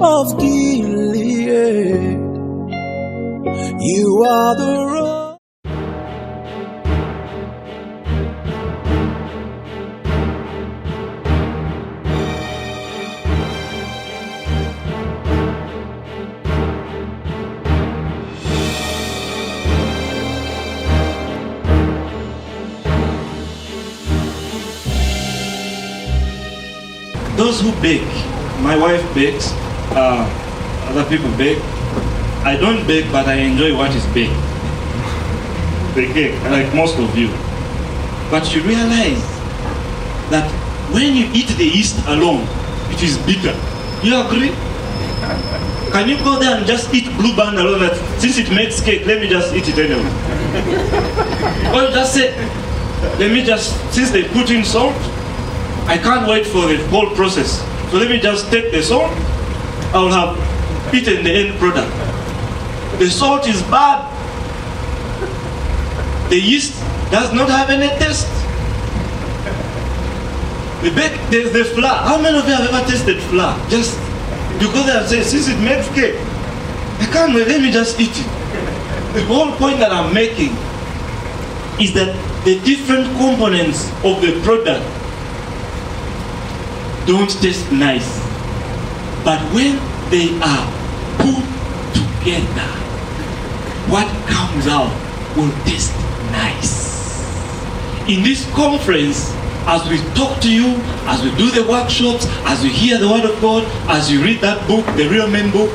of Gilead. You are the rock. Those who bake, my wife bakes, other people bake. I don't bake, but I enjoy what is baked. The cake, like most of you. But you realize that when you eat the yeast alone, it is bitter. You agree? Can you go there and just eat Blue Band alone? That since it makes cake, let me just eat it anyway. Or you just say, let me just, since they put in salt, I can't wait for the whole process. So let me just take the salt. I will have eaten the end product. The salt is bad. The yeast does not have any taste. There's the flour. How many of you have ever tasted flour? Just you go there and say, since it makes cake, I can't wait, let me just eat it. The whole point that I'm making is that the different components of the product don't taste nice, but when they are put together, what comes out will taste nice. In this conference, as we talk to you, as we do the workshops, as we hear the word of God, as you read that book, the Real Men book,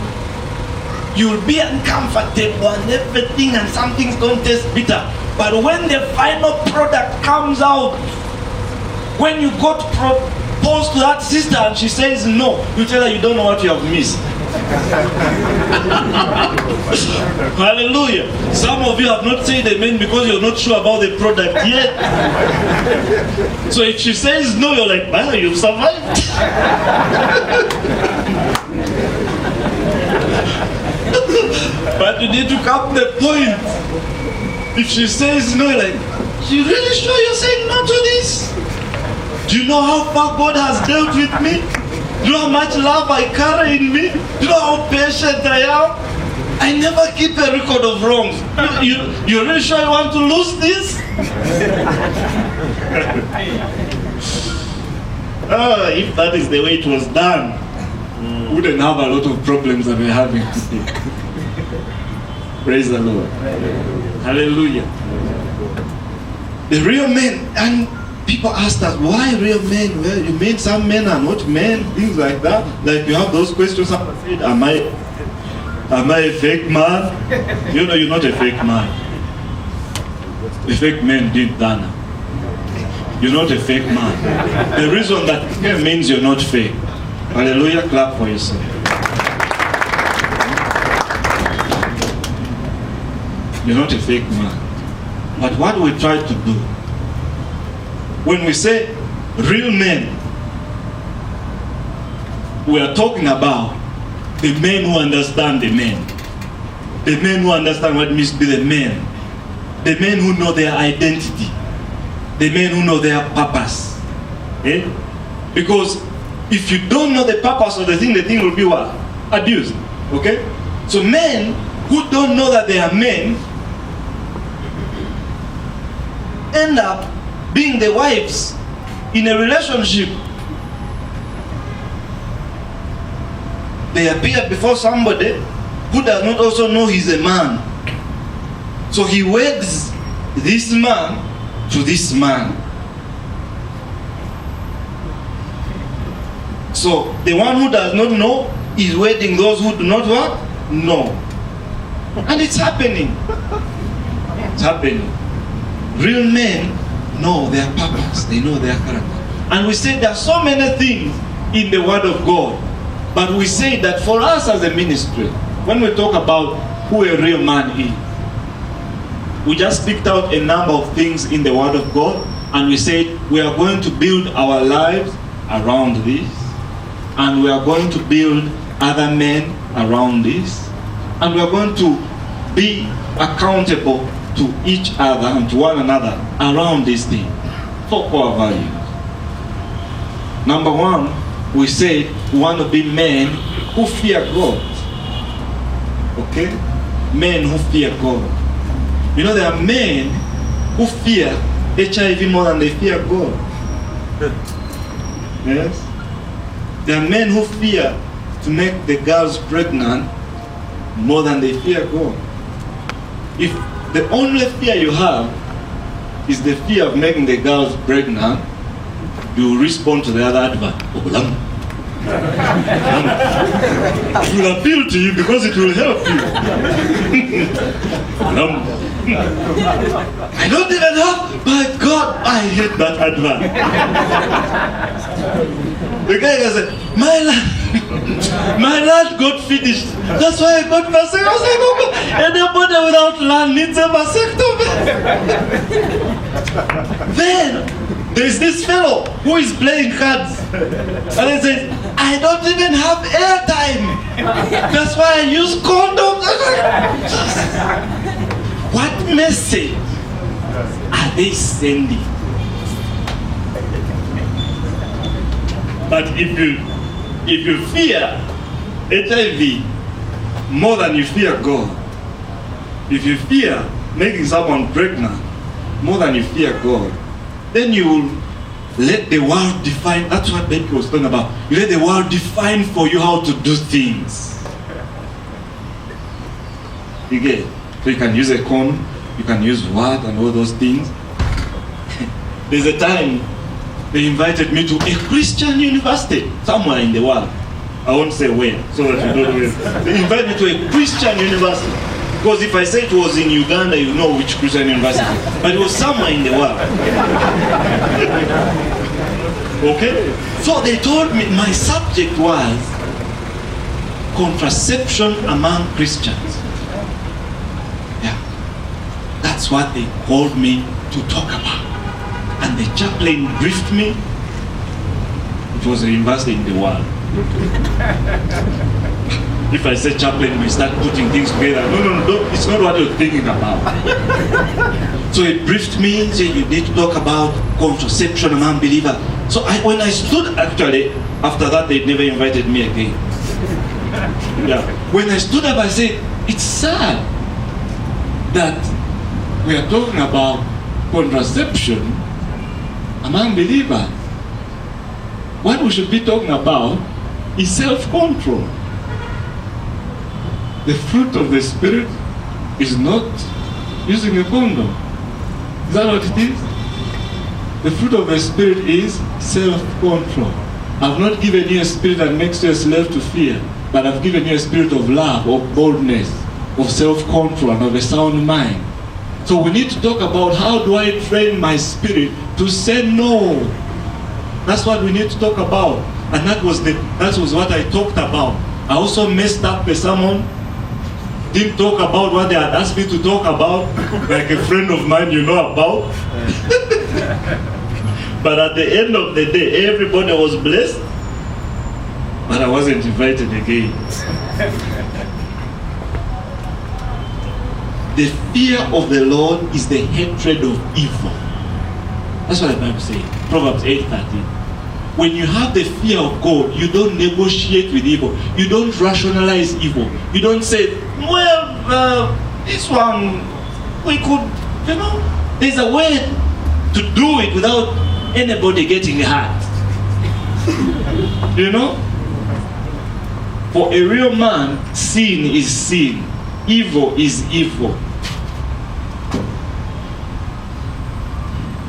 you'll be uncomfortable and everything, and some things don't taste bitter. But when the final product comes out, when you got proposed to that sister and she says no, you tell her you don't know what you have missed. Hallelujah. Some of you have not said amen because you're not sure about the product yet. So if she says no, you're like, well, you've survived. But you need to come to the point. If she says no, you're like, you really sure you're saying no to this? Do you know how far God has dealt with me? Do you know how much love I carry in me? Do you know how patient I am? I never keep a record of wrongs. You're really sure you want to lose this? If that is the way it was done, we wouldn't have a lot of problems that we're having today. Praise the Lord. Hallelujah. The real men, and people ask us, why real men? Well, you mean some men are not men? Things like that. Like you have those questions. Someone said, am I a fake man? You know you're not a fake man. The fake men did that. You're not a fake man. The reason that means you're not fake. Hallelujah, clap for yourself. You're not a fake man. But what we try to do, when we say real men, we are talking about the men who understand the men. The men who understand what it means to be the men. The men who know their identity. The men who know their purpose. Eh? Because if you don't know the purpose of the thing will be what? Abused. Okay? So men who don't know that they are men end up being the wives in a relationship. They appear before somebody who does not also know he's a man. So he weds this man to this man. So the one who does not know is wedding those who do not what? Know. And it's happening. It's happening. Real men know their purpose, they know their character. And we say there are so many things in the Word of God, but we say that for us as a ministry, when we talk about who a real man is, we just picked out a number of things in the Word of God, and we said we are going to build our lives around this, and we are going to build other men around this, and we are going to be accountable to each other and to one another around this thing. 4 core values. Number one, we said we want to be men who fear God. Okay? Men who fear God. You know, there are men who fear HIV more than they fear God. Yes? There are men who fear to make the girls pregnant more than they fear God. If the only fear you have is the fear of making the girls pregnant, you will respond to the other advert. Olam. It will appeal to you because it will help you. Olam. I don't even have, by God, I hate that advert. The guy said, my land got finished. That's why I got vasectomy. I was like, oh God, anybody without land needs a vasectomy. Then there's this fellow who is playing cards, and he says, I don't even have airtime. That's why I use condoms. What message are they sending? But if you fear HIV more than you fear God, if you fear making someone pregnant more than you fear God, then you will let the world define. That's what Becky was talking about. You let the world define for you how to do things. You get it? So you can use a condom, you can use word and all those things. There's a time they invited me to a Christian university somewhere in the world. I won't say where, so that you don't know. They invited me to a Christian university. Because if I say it was in Uganda, you know which Christian university. But it was somewhere in the world. Okay? So they told me my subject was contraception among Christians. Yeah. That's what they called me to talk about. And the chaplain briefed me. It was a university in the world. If I say chaplain, we start putting things together. No, it's not what you're thinking about. So he briefed me, said you need to talk about contraception among believers. So when I stood, actually, after that they never invited me again. Yeah. When I stood up, I said, it's sad that we are talking about contraception among believers. What we should be talking about is self-control. The fruit of the Spirit is not using a condom. Is that what it is? The fruit of the Spirit is self-control. I've not given you a spirit that makes you a slave to fear, but I've given you a spirit of love, of boldness, of self-control, and of a sound mind. So we need to talk about how do I train my spirit to say no. That's what we need to talk about. And that was what I talked about. I also messed up the sermon. Didn't talk about what they had asked me to talk about, like a friend of mine you know about. But at the end of the day, everybody was blessed, but I wasn't invited again. The fear of the Lord is the hatred of evil. That's what the Bible says. Proverbs 8:13. When you have the fear of God, you don't negotiate with evil. You don't rationalize evil. You don't say, well, this one, we could, there's a way to do it without anybody getting hurt. For a real man, sin is sin. Evil is evil.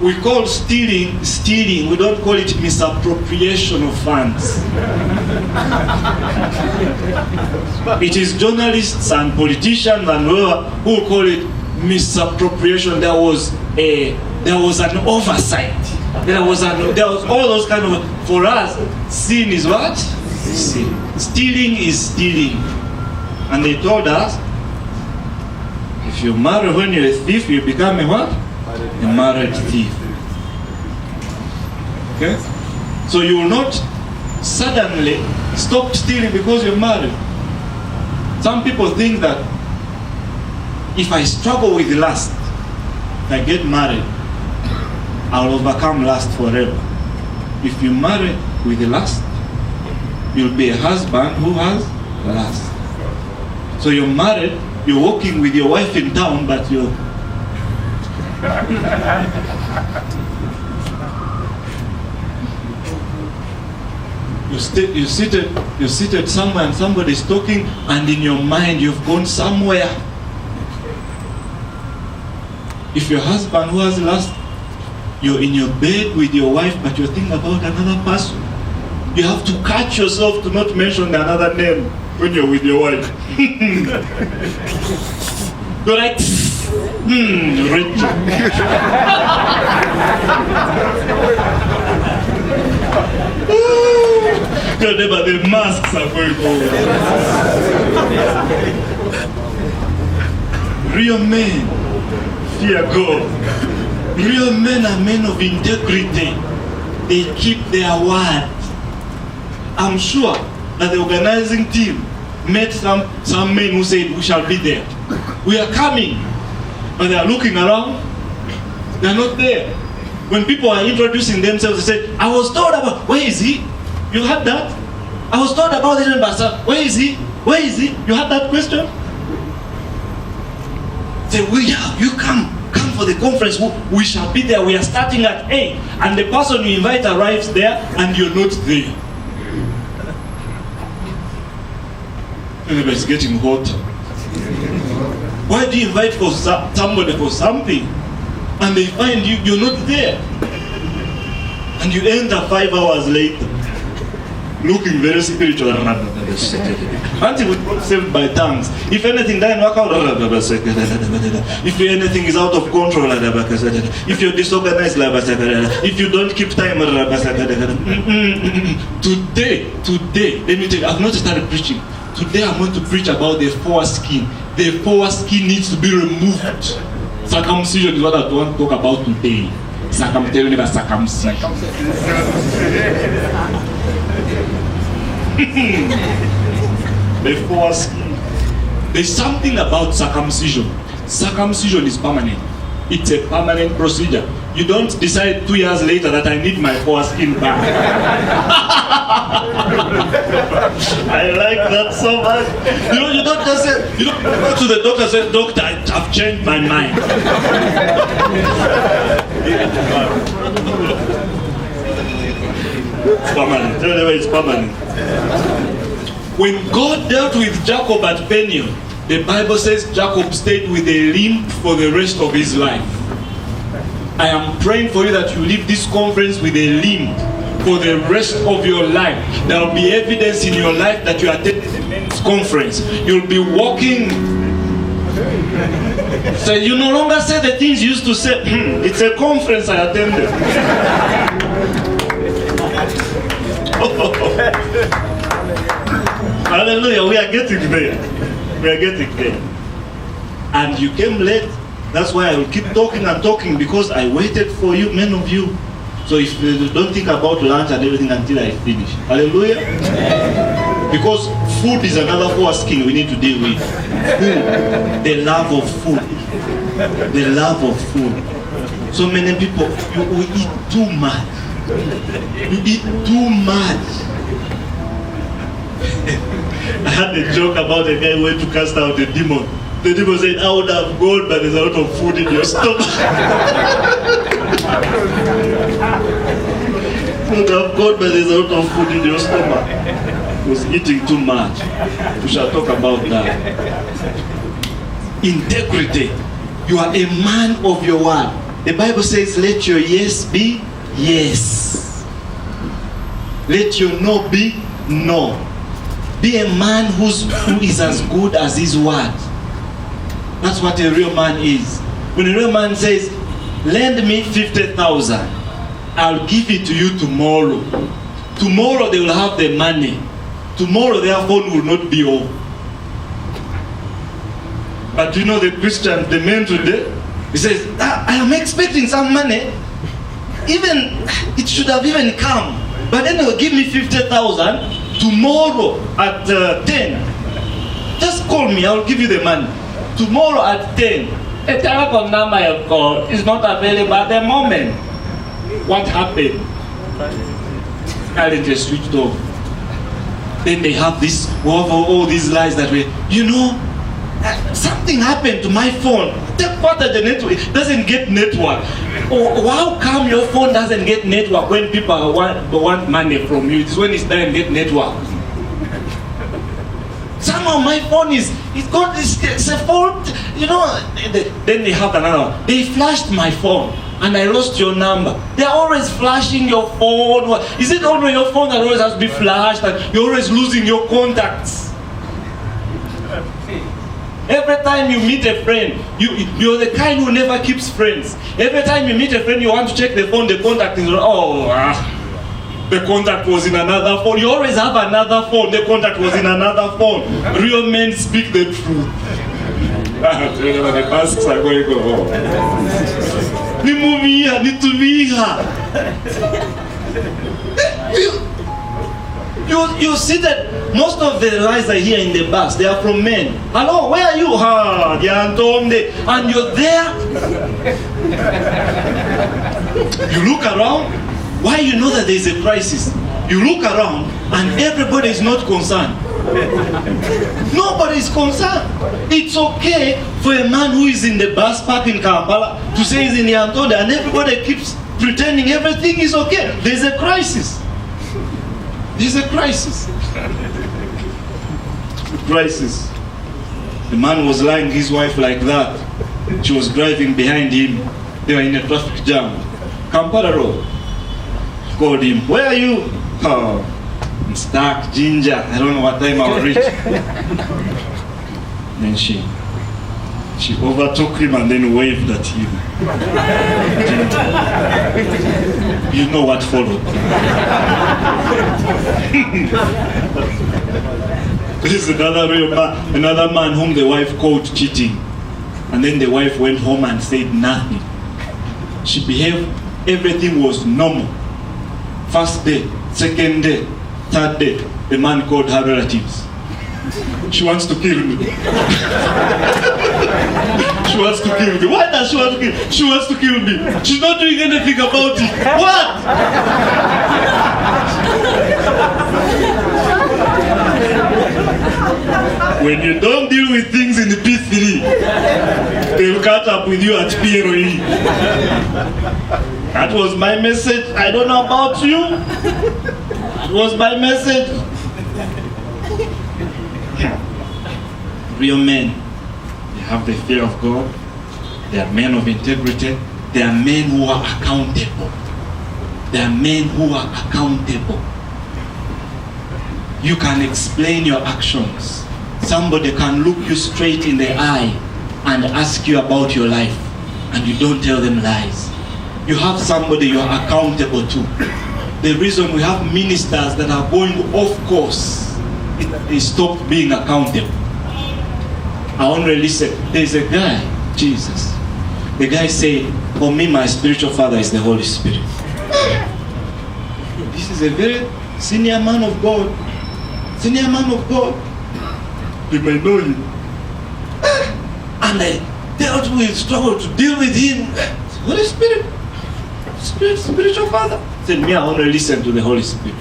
We call stealing. We don't call it misappropriation of funds. It is journalists and politicians and who call it misappropriation. There was an oversight. There was all those kind of. For us, sin is what? Sin. Stealing is stealing. And they told us, if you marry when you're a thief, you become a what? A married thief. Okay? So you will not suddenly stop stealing because you're married. Some people think that if I struggle with lust, if I get married, I'll overcome lust forever. If you marry with lust, you'll be a husband who has lust. So you're married, you're walking with your wife in town, but you're you're seated somewhere and somebody's talking, and in your mind you've gone somewhere. If your husband who has lust, you're in your bed with your wife, but you're thinking about another person. You have to catch yourself to not mention another name when you're with your wife. You're like, Rachel. But the masks are going over. Real men fear God. Real men are men of integrity. They keep their word. I'm sure that the organizing team met some men who said, we shall be there. We are coming. But they are looking around. They are not there. When people are introducing themselves, they say, I was told about, where is he? You heard that? I was told about it, but where is he? Where is he? You had that question? Say, you come for the conference. We shall be there. We are starting at 8. And the person you invite arrives there, and you're not there. It's getting hotter. Why do you invite for somebody for something, and they find you're not there, and you enter 5 hours later, looking very spiritual? Until we got saved by tongues. If anything doesn't work out, if anything is out of control, if you're disorganized, if you don't keep time, today, let me tell you, I've not started preaching. Today I'm going to preach about the foreskin. The foreskin needs to be removed. Circumcision is what I want to talk about today. Circumcision. The foreskin. There's something about circumcision. Circumcision is permanent. It's a permanent procedure. You don't decide 2 years later that I need my foreskin back. I like that so much. You don't just say, you don't go to the doctor and say, doctor, I've changed my mind. It's permanent. Tell me it's permanent. When God dealt with Jacob at Peniel, the Bible says Jacob stayed with a limp for the rest of his life. I am praying for you that you leave this conference with a limp for the rest of your life. There will be evidence in your life that you attended the men's conference. You'll be walking. So you no longer say the things you used to say. It's a conference I attended. Hallelujah, we are getting there. We are getting there. And you came late. That's why I will keep talking and talking, because I waited for you, many of you. So if you don't think about lunch and everything until I finish. Hallelujah. Because food is another foreskin we need to deal with. Food. The love of food. The love of food. So many people, you eat too much. You eat too much. I had a joke about a guy who went to cast out a demon. The demon said, I would have gone, but there's a lot of food in your stomach. I would have gone, but there's a lot of food in your stomach. He was eating too much. We shall talk about that. Integrity. You are a man of your word. The Bible says, let your yes be yes. Let your no be no. Be a man who is as good as his word. That's what a real man is. When a real man says, lend me 50,000, I'll give it to you tomorrow. Tomorrow they will have the money. Tomorrow their phone will not be off. But you know the Christian, the man today, he says, I am expecting some money. Even, it should have even come. But anyway, give me 50,000 tomorrow at 10. Just call me, I'll give you the money. Tomorrow at 10. A telephone number I have called is not available at the moment. What happened? Silent is switched off. Then they have this, all these lies that way. Something happened to my phone. What the network? It doesn't get network. Or how come your phone doesn't get network when people want money from you? It's when it's doesn't get network. Somehow my phone it's a fault. Then they have another one. They flashed my phone and I lost your number. They're always flashing your phone. Is it only your phone that always has to be flashed and you're always losing your contacts? Every time you meet a friend, you're the kind who never keeps friends. Every time you meet a friend, you want to check the phone, the contact is, the contact was in another phone. You always have another phone, the contact was in another phone. Real men speak the truth. The masks are going to go home. Need to be here. You see that most of the lies I hear in the bus, they are from men. Hello, where are you? And you're there. You look around. Why you know that there is a crisis? You look around and everybody is not concerned. Nobody is concerned. It's okay for a man who is in the bus park in Kampala to say he's in Yantonde and everybody keeps pretending everything is okay. There's a crisis. There's a crisis. Crisis. The man was lying his wife like that. She was driving behind him. They were in a traffic jam. Kampala Road. Called him. Where are you? Oh, I'm stuck, ginger. I don't know what time I'll reach. Then she overtook him and then waved at him. You know what followed. This is another man whom the wife called cheating. And then the wife went home and said nothing. She behaved, everything was normal. First day, second day, third day, the man called her relatives. She wants to kill me. She wants to kill me. Why does she want to kill me? She wants to kill me. She's not doing anything about it. What? When you don't deal with things in the P3, they'll catch up with you at PROE. That was my message. I don't know about you. That was my message. Real men, they have the fear of God. They are men of integrity. They are men who are accountable. They are men who are accountable. You can explain your actions. Somebody can look you straight in the eye and ask you about your life, and you don't tell them lies. You have somebody you are accountable to. The reason we have ministers that are going off course, they stopped being accountable. I only listen. There's a guy, Jesus. The guy said, for me, my spiritual father is the Holy Spirit. This is a very senior man of God. Senior man of God. You may know him. And I dealt with, struggled to deal with him. Holy Spirit. Spiritual father. Said, me, I only listen to the Holy Spirit.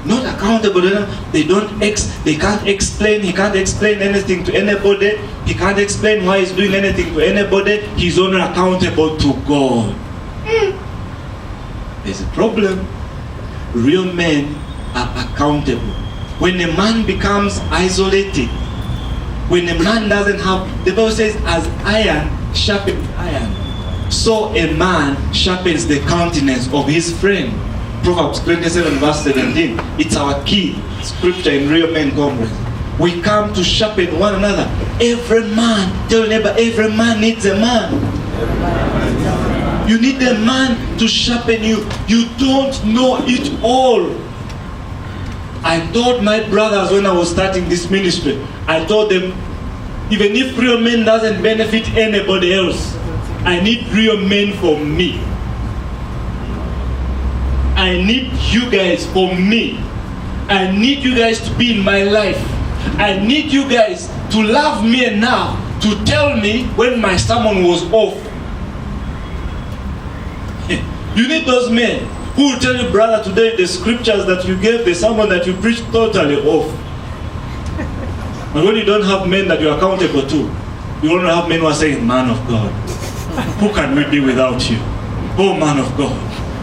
Not accountable. They can't explain. He can't explain anything to anybody. He can't explain why he's doing anything to anybody. He's only accountable to God. There's a problem. Real men are accountable. When a man becomes isolated, when a man doesn't have, the Bible says, as iron sharpens iron, so a man sharpens the countenance of his friend. Proverbs 27 verse 17. It's our key scripture in Real Men Conference. We come to sharpen one another. Every man, tell your neighbor, every man needs a man. You need a man to sharpen you. You don't know it all. I told my brothers when I was starting this ministry, I told them, even if real men doesn't benefit anybody else, I need real men for me. I need you guys for me. I need you guys to be in my life. I need you guys to love me enough to tell me when my sermon was off. You need those men Who will tell you, brother, today the scriptures that you gave, the sermon that you preached, totally off? But when you don't have men that you're accountable to, you only have men who are saying, man of God, who can we be without you? Oh, man of God,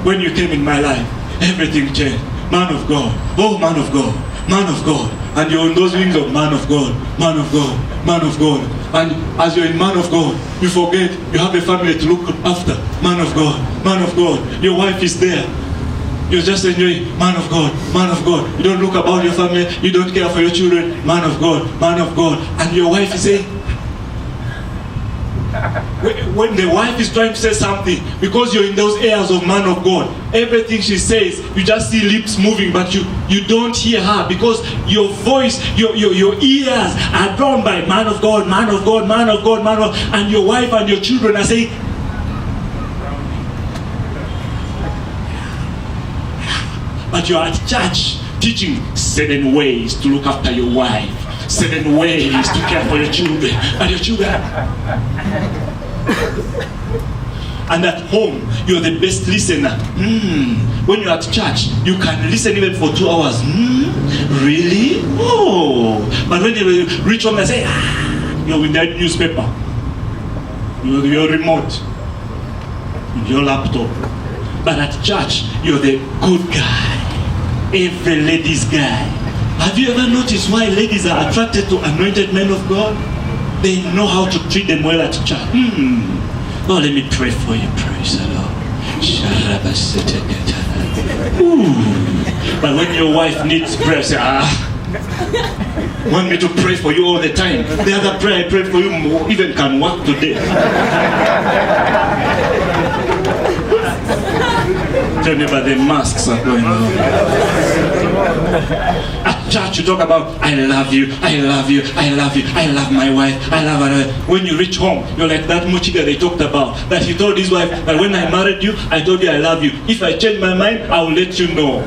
when you came in my life, everything changed. Man of God, oh, man of God, man of God. And you're in those wings of man of God, man of God, man of God. And as you're in man of God, you forget you have a family to look after. Man of God, man of God. Your wife is there. You're just enjoying, man of God, man of God. You don't look about your family, you don't care for your children, man of God, man of God. And your wife is saying, when the wife is trying to say something, because you're in those areas of man of God, everything she says, you just see lips moving, but you don't hear her, because your voice, your ears are drawn by man of God, man of God, man of God, man of God, and your wife and your children are saying, but you're at church teaching 7 ways to look after your wife, 7 ways to care for your children, and your children. And at home, you're the best listener. When you're at church, you can listen even for 2 hours. Really? Oh. But when you reach home, they say, you're with that newspaper, your remote, your laptop. But at church, you're the good guy. Every lady's guy. Have you ever noticed why ladies are attracted to anointed men of God? They know how to treat them well at church. Oh, let me pray for you. Praise the Lord. But when your wife needs prayer, say, want me to pray for you all the time? The other prayer I prayed for you more, even can work today. Tell me about the masks are going on. At church you talk about, I love you, I love you, I love you, I love my wife, I love her. When you reach home, you're like that Muchiga they talked about, that he told his wife that when I married you, I told you I love you. If I change my mind, I will let you know.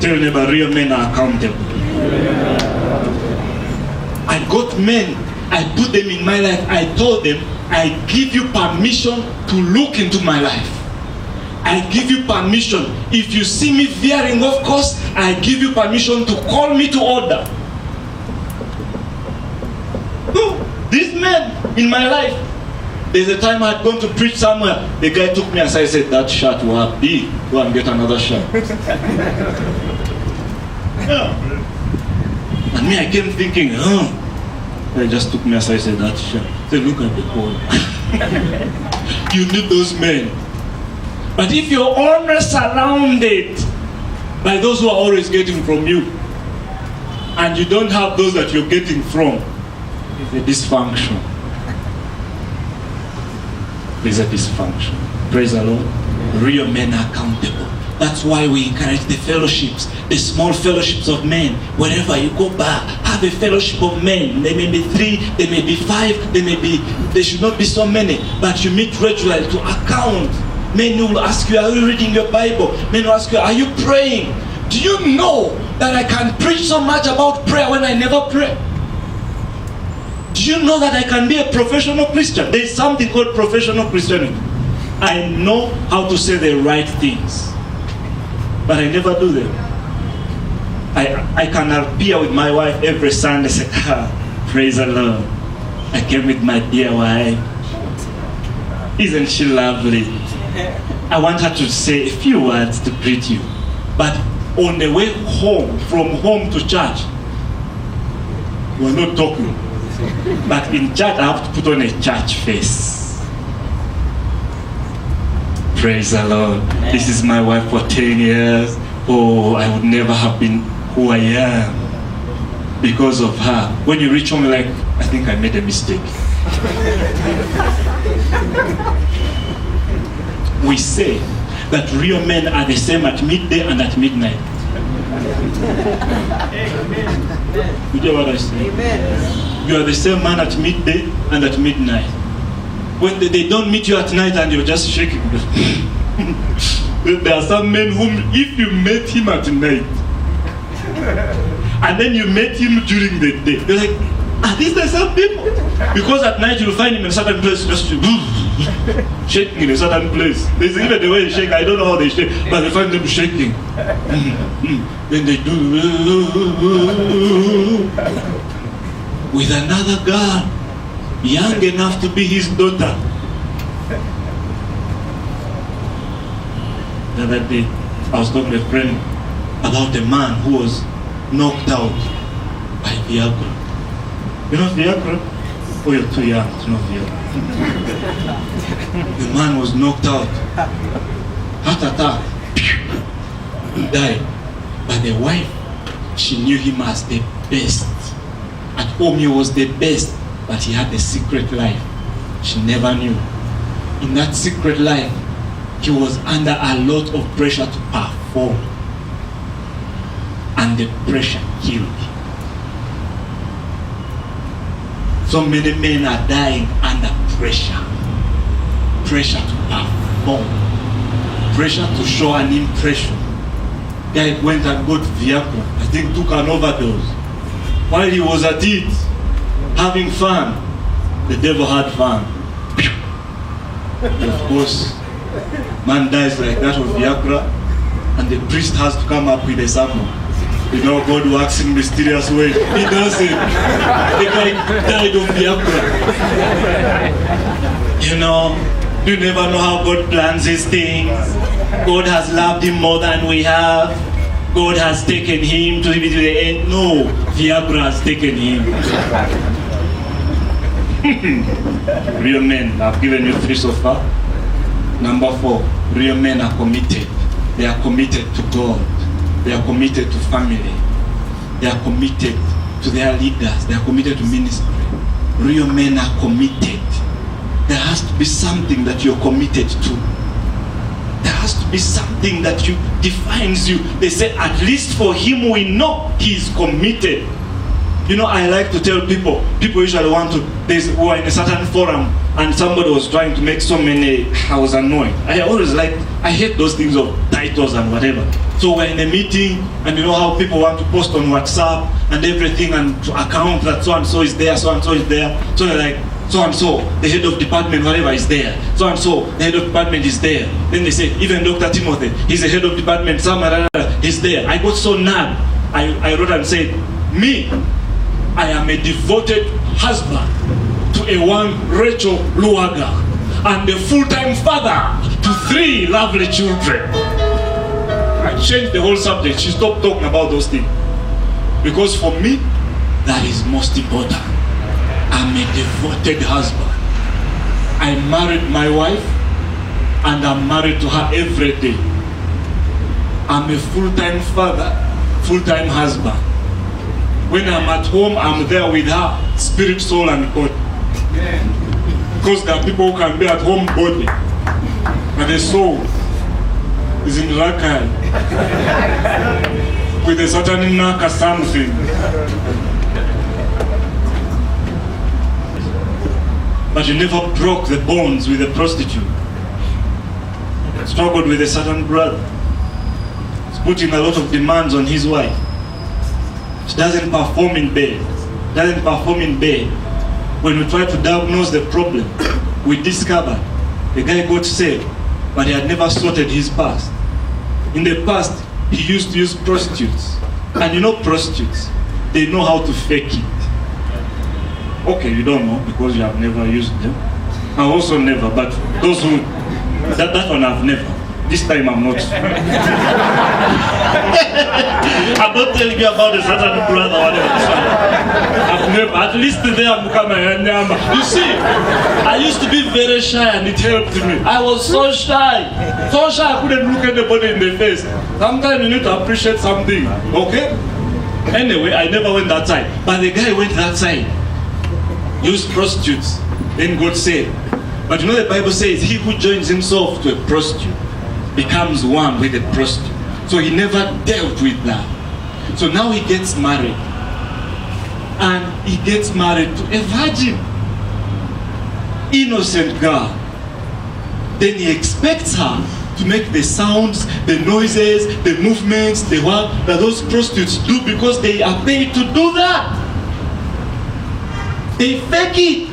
Tell me about real men are accountable. I got men, I put them in my life, I told them, I give you permission to look into my life. I give you permission. If you see me veering off course, I give you permission to call me to order. These men in my life, there's a time I had gone to preach somewhere. The guy took me aside and said, that shirt will have big. Go and get another shirt. Yeah. And me, I came thinking, They just took me aside and said, that shirt. Say, look at the hole. You need those men. But if you're always surrounded by those who are always getting from you, and you don't have those that you're getting from, it's a dysfunction. There's a dysfunction. Praise the Lord. Real men are accountable. That's why we encourage the fellowships, the small fellowships of men. Wherever you go back, have a fellowship of men. There may be 3, there may be 5, there should not be so many. But you meet regularly to account. Men who will ask you, are you reading your Bible? Men will ask you, are you praying? Do you know that I can preach so much about prayer when I never pray? Do you know that I can be a professional Christian? There is something called professional Christianity. I know how to say the right things, but I never do them. I can appear with my wife every Sunday and say, praise the Lord. I came with my dear wife. Isn't she lovely? I want her to say a few words to greet you. But on the way home, from home to church, we're not talking. But in church, I have to put on a church face. Praise the Lord. This is my wife for 10 years. Oh, I would never have been who I am because of her. When you reach home, you're like, I think I made a mistake. We say that real men are the same at midday and at midnight. You hear what I say? Amen. You are the same man at midday and at midnight. When they don't meet you at night and you're just shaking. There are some men whom, if you met him at night and then you met him during the day, you're like, Are these the same people? Because at night you'll find him in a certain place, just shaking in a certain place. There's even the way they shake, I don't know how they shake, but they find them shaking. Then they do with another girl, young enough to be his daughter. The other day, I was talking to a friend about a man who was knocked out by Viagra. You know Viagra? Oh, you're too young to know Viagra. The man was knocked out. Heart attack. He died. But the wife, she knew him as the best. At home he was the best, but he had a secret life. She never knew. In that secret life, he was under a lot of pressure to perform. And the pressure killed him. So many men are dying under pressure. Pressure to perform. Pressure to show an impression. Guy went and got Viagra. I think took an overdose. While he was at it, having fun, the devil had fun. And of course, man dies like that of Viagra, and the priest has to come up with a sermon. You know, God works in mysterious ways. He doesn't. The guy died of Viagra. You know, you never know how God plans his things. God has loved him more than we have. God has taken him to the end. No, Viagra has taken him. Real men, I've given you 3 so far. Number 4, real men are committed. They are committed to God. They are committed to family. They are committed to their leaders. They are committed to ministry. Real men are committed. There has to be something that you're committed to. There has to be something that defines you. They say, at least for him we know he is committed. You know, I like to tell people usually want to, we were in a certain forum and somebody was trying to make so many, I was annoyed. I hate those things of titles and whatever. So we're in a meeting and you know how people want to post on WhatsApp and everything and to account that so and so is there, so and so is there. So they're like, so and so, the head of department, whatever is there. So and so, the head of department is there. Then they say, even Dr. Timothy, he's the head of department, somewhere, he's there. I got so mad. I wrote and said, me, I am a devoted husband to a one Rachel Luaga and a full-time father to 3 lovely children. I changed the whole subject. She stopped talking about those things. Because for me, that is most important. I'm a devoted husband. I married my wife and I'm married to her every day. I'm a full-time father, full-time husband. When I'm at home, I'm there with her, spirit, soul, and body. Because there are people who can be at home body, and the soul is in Rakai with a certain knack or something. But you never broke the bonds with a prostitute. Struggled with a certain brother. He's putting a lot of demands on his wife. She doesn't perform in bed. When we try to diagnose the problem, we discovered the guy got saved, but he had never sorted his past. In the past, he used to use prostitutes. And you know prostitutes, they know how to fake it. Okay, you don't know because you have never used them. I also never, but those who, that one I've never. This time I'm not. I'm not telling you about a certain brother or whatever. I've never, at least today I'm coming. You see, I used to be very shy and it helped me. I was so shy I couldn't look anybody in the face. Sometimes you need to appreciate something, okay? Anyway, I never went that side. But the guy went that side. Used prostitutes, then got saved. But you know the Bible says, he who joins himself to a prostitute becomes one with a prostitute. So he never dealt with that. So now he gets married. And he gets married to a virgin. Innocent girl. Then he expects her to make the sounds, the noises, the movements, the work that those prostitutes do because they are paid to do that. They fake it.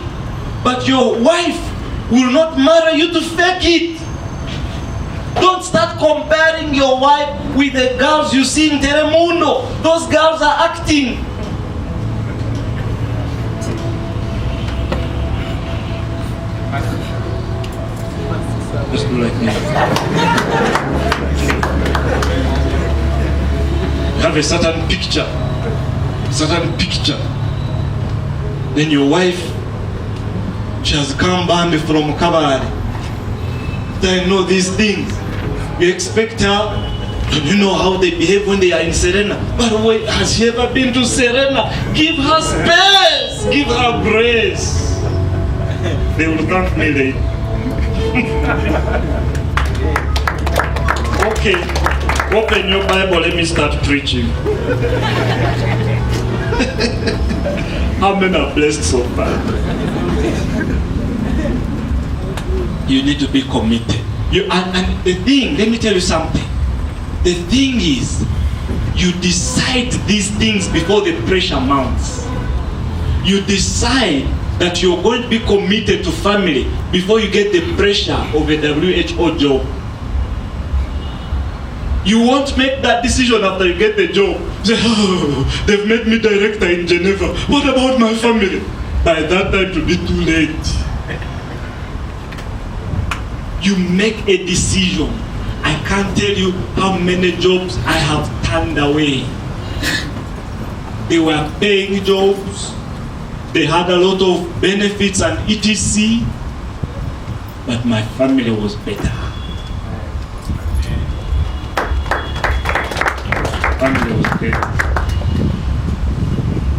But your wife will not marry you to fake it. Don't start comparing your wife with the girls you see in Telemundo. Those girls are acting. Just do like me. You have a certain picture. Then your wife, she has come back from Kabari. They know these things. You expect her, and you know how they behave when they are in Serena. But wait, has she ever been to Serena? Give her space. Give her grace. They will thank me later. Okay, open your Bible, let me start preaching. How many are blessed so far? You need to be committed. And the thing, let me tell you something. The thing is, you decide these things before the pressure mounts. You decide that you're going to be committed to family before you get the pressure of a WHO job. You won't make that decision after you get the job. Say, oh, they've made me director in Geneva. What about my family? By that time, it will be too late. You make a decision. I can't tell you how many jobs I have turned away. They were paying jobs. They had a lot of benefits and etc. But my family was better. Family was better.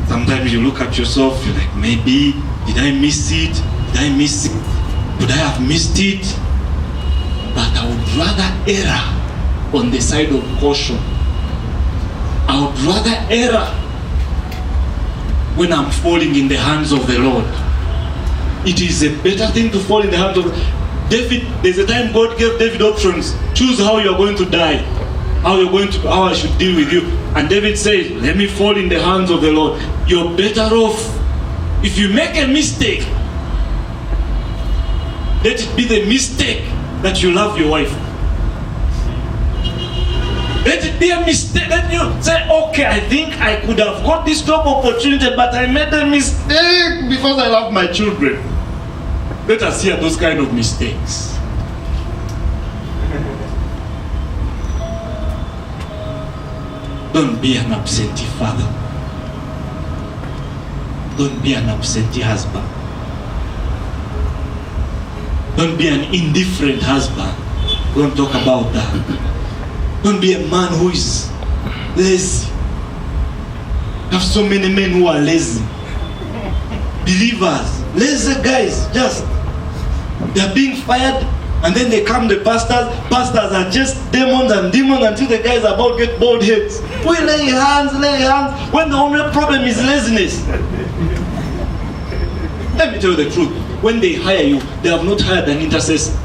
Sometimes you look at yourself, you're like, maybe, did I miss it? Could I have missed it? But I would rather err on the side of caution. I would rather err when I'm falling in the hands of the Lord. It is a better thing to fall in the hands of David. There's a time God gave David options. Choose how you're going to die, how I should deal with you. And David says, let me fall in the hands of the Lord. You're better off. If you make a mistake, let it be the mistake that you love your wife. Let it be a mistake. Let you say, okay, I think I could have got this job opportunity, but I made a mistake because I love my children. Let us hear those kind of mistakes. Don't be an absentee father. Don't be an absentee husband. Don't be an indifferent husband. Don't talk about that. Don't be a man who is lazy. I have so many men who are lazy. Believers, lazy guys, just they're being fired, and then they come the pastors. Pastors are just demons until the guys about get bald heads. We lay hands, when the only problem is laziness. Let me tell you the truth. When they hire you, they have not hired an intercessor.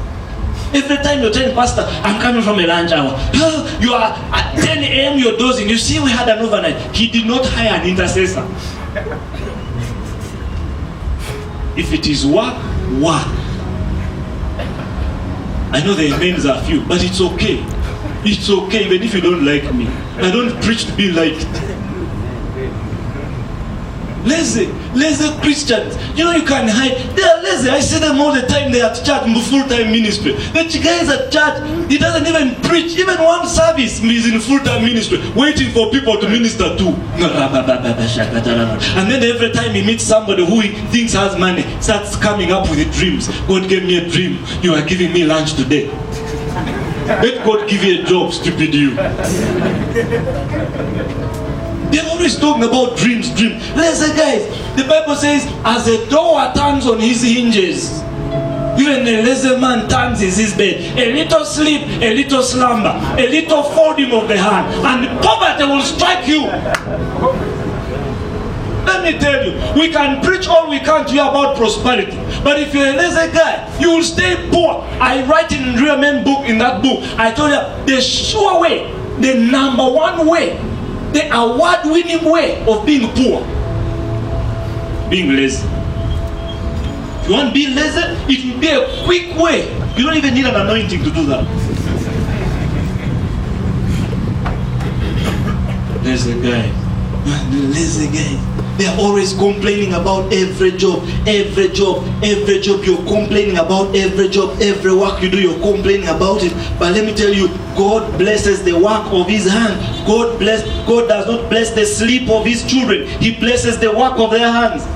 Every time you're telling pastor, I'm coming from a lunch hour. You are at 10 a.m. you're dozing. You see, we had an overnight. He did not hire an intercessor. If it is work. I know the names are few, but it's okay. It's okay even if you don't like me. I don't preach to be liked. Lazy Christians. You know, you can hide. They are lazy. I see them all the time. They are at church, full-time ministry. The guys at church, he doesn't even preach. Even one service is in full-time ministry, waiting for people to minister to. And then every time he meets somebody who he thinks has money, starts coming up with dreams. God gave me a dream. You are giving me lunch today. Let God give you a job, stupid you. They're always talking about dreams. Listen, guys, the Bible says, as a door turns on his hinges, even a lazy man turns his bed. A little sleep, a little slumber, a little folding of the hand, and poverty will strike you. Let me tell you, we can preach all we can to you about prosperity, but if you're a lazy guy, you will stay poor. I write in Real Men book, in that book, I told you, the sure way, the number one way, the award-winning way of being poor, being lazy. If you want to be lazy, it will be a quick way. You don't even need an anointing to do that. Lazy guy. Lazy guy. They are always complaining about every job. Every job you're complaining about. Every job, every work you do, you're complaining about it. But let me tell you, God blesses the work of his hand. God does not bless the sleep of his children. He blesses the work of their hands.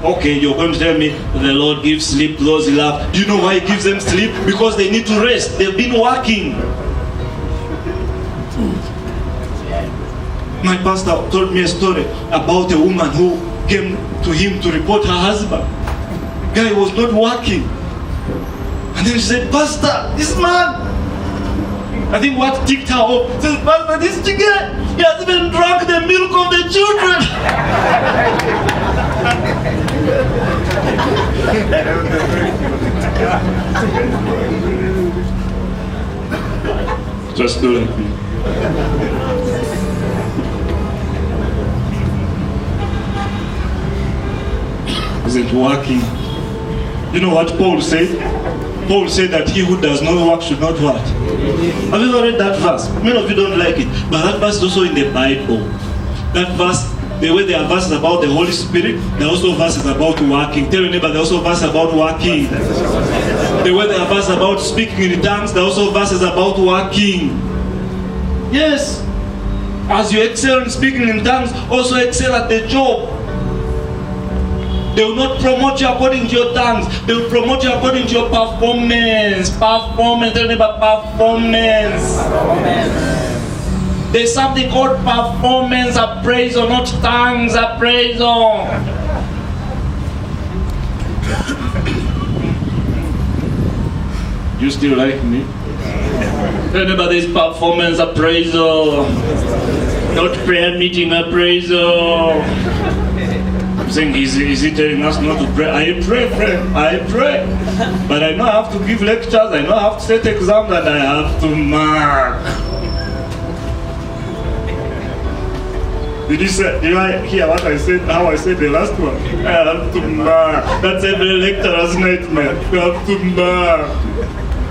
Okay, you're going to tell me the Lord gives sleep to those he loves. Do you know why he gives them sleep? Because they need to rest. They've been working. My pastor told me a story about a woman who came to him to report her husband. Guy was not working. And then she said, Pastor, this man, I think what ticked her off, says, Pastor, this guy, he has even drunk the milk of the children. Just do like me. Isn't working. You know what Paul said? Paul said that he who does not work should not what? Have you ever read that verse? Many of you don't like it, but that verse is also in the Bible. That verse, the way there are verses about the Holy Spirit, there are also verses about working. Tell your neighbor, there are also verses about working. The way there are verses about speaking in tongues, there are also verses about working. Yes. As you excel in speaking in tongues, also excel at the job. They will not promote you according to your tongues. They will promote you according to your performance. Performance. Tell me about performance. There's something called performance appraisal, not tongues appraisal. You still like me? Tell me about this performance appraisal, not prayer meeting appraisal. I'm saying, is he telling us not to pray? I pray, friend. I pray. But I know I have to give lectures, I know I have to set exams, and I have to mark. Did you hear what I said, how I said the last one? I have to mark. That's every lecturer's nightmare. You have to mark.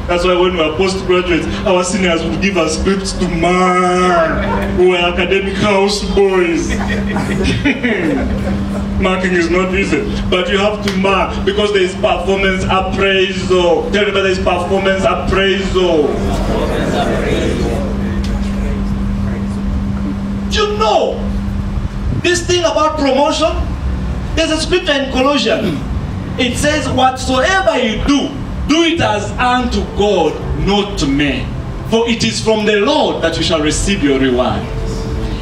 That's why when we were postgraduates, our seniors would give us scripts to mark. We were academic house boys. Marking is not easy, but you have to mark because there is performance appraisal. Tell me about this performance appraisal. You know, this thing about promotion, there's a scripture in Colossians. It says, whatsoever you do, do it as unto God, not to men. For it is from the Lord that you shall receive your reward.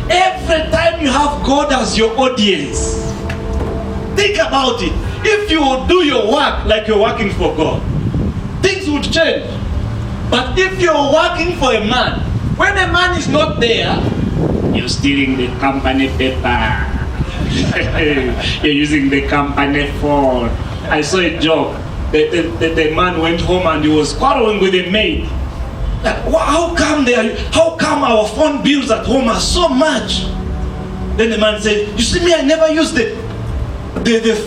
Every time you have God as your audience, think about it. If you will do your work like you're working for God, things would change. But if you're working for a man, when a man is not there, you're stealing the company paper. You're using the company phone. I saw a joke. The man went home and he was quarreling with a maid. Like, how come our phone bills at home are so much? Then the man said, you see me, I never use the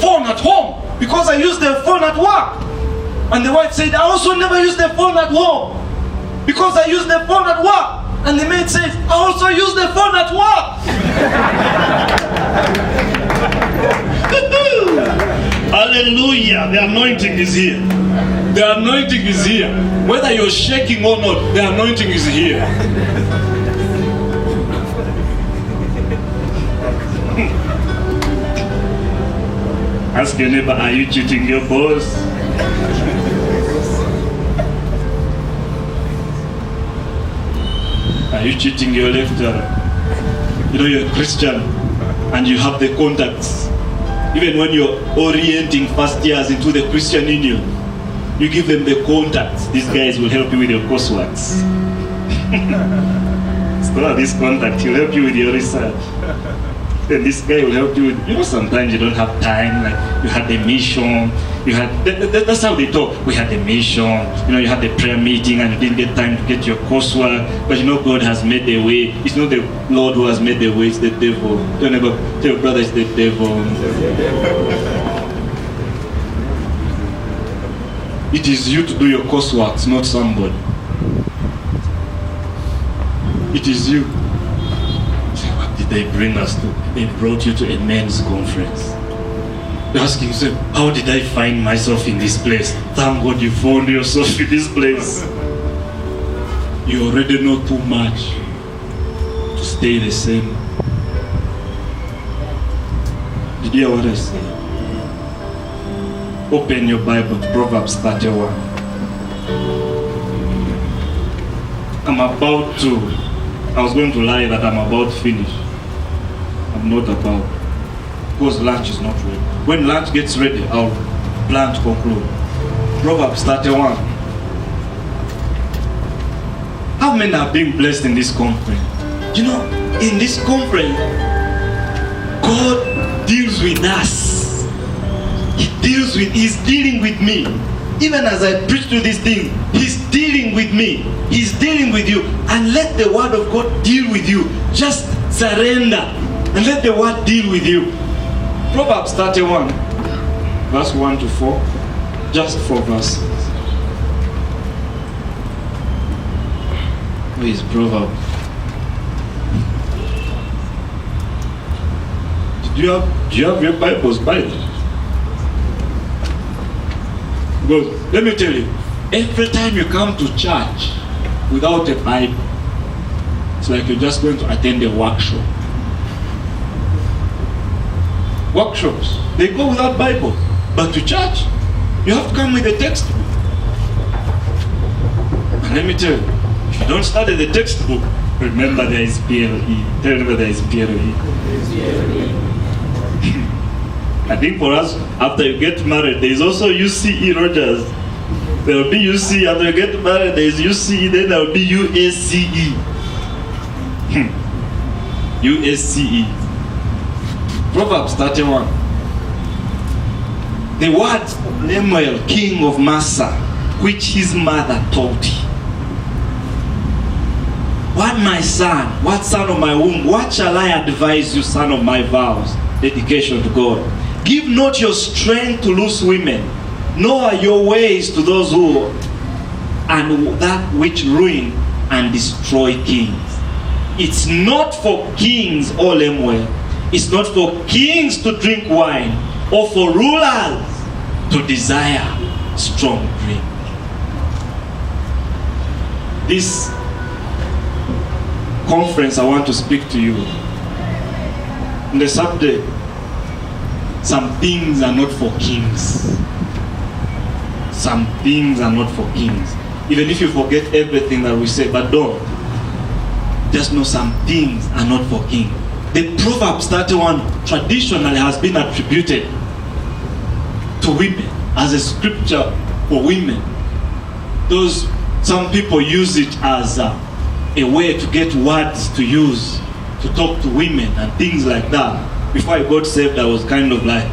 phone at home because I use the phone at work. And the wife said, I also never use the phone at home because I use the phone at work. And the maid said, I also use the phone at work. Hallelujah, the anointing is here. The anointing is here. Whether you're shaking or not, the anointing is here. Ask your neighbor, are you cheating your boss? Are you cheating your lecturer? You know you're a Christian and you have the contacts. Even when you're orienting first years into the Christian Union, you give them the contacts. These guys will help you with your courseworks. Store this contact, he'll help you with your research. Then this guy will help you with, sometimes you don't have time, like you had the mission, that's how they talk. We had the mission, you had the prayer meeting and you didn't get time to get your coursework, but God has made the way. It's not the Lord who has made the way, it's the devil. Don't ever tell your brother it's the devil. It is you to do your coursework, not somebody. It is you. Say, what did they bring us to? They brought you to a men's conference. You're asking yourself, how did I find myself in this place? Thank God you found yourself in this place. You already know too much to stay the same. Did you hear what I said? Open your Bible to Proverbs 31. I was going to lie that I'm about to finish. I'm not about. Because lunch is not ready. When lunch gets ready, I'll plan to conclude. Proverbs 31. How many are being blessed in this conference? You know, in this conference, God deals with us. He's dealing with me. Even as I preach to this thing, He's dealing with me. He's dealing with you. And let the word of God deal with you. Just surrender and let the word deal with you. Proverbs 31, verse 1 to 4. Just 4 verses. Where is Proverbs? Do you have your Bibles by them? Because let me tell you, every time you come to church without a Bible, it's like you're just going to attend a workshop. Workshops, they go without Bible. But to church, you have to come with a textbook. And let me tell you, if you don't study the textbook, remember there is PLE. Tell me there is PLE. I think for us, after you get married, there is also UCE, Rogers. There will be UCE. After you get married, there is UCE, then there will be USCE. USCE. Proverbs 31. The words of Lemuel, king of Massa, which his mother taught him. What my son, what son of my womb, what shall I advise you, son of my vows? Dedication to God. Give not your strength to loose women, nor your ways to those who, and that which ruin and destroy kings. It's not for kings, O Lemuel. It's not for kings to drink wine, or for rulers to desire strong drink. This conference, I want to speak to you on the subject, some things are not for kings. Some things are not for kings. Even if you forget everything that we say, but don't. Just know some things are not for kings. The Proverbs 31 traditionally has been attributed to women as a scripture for women. Some people use it as a way to get words to use to talk to women and things like that. Before I got saved, I was kind of like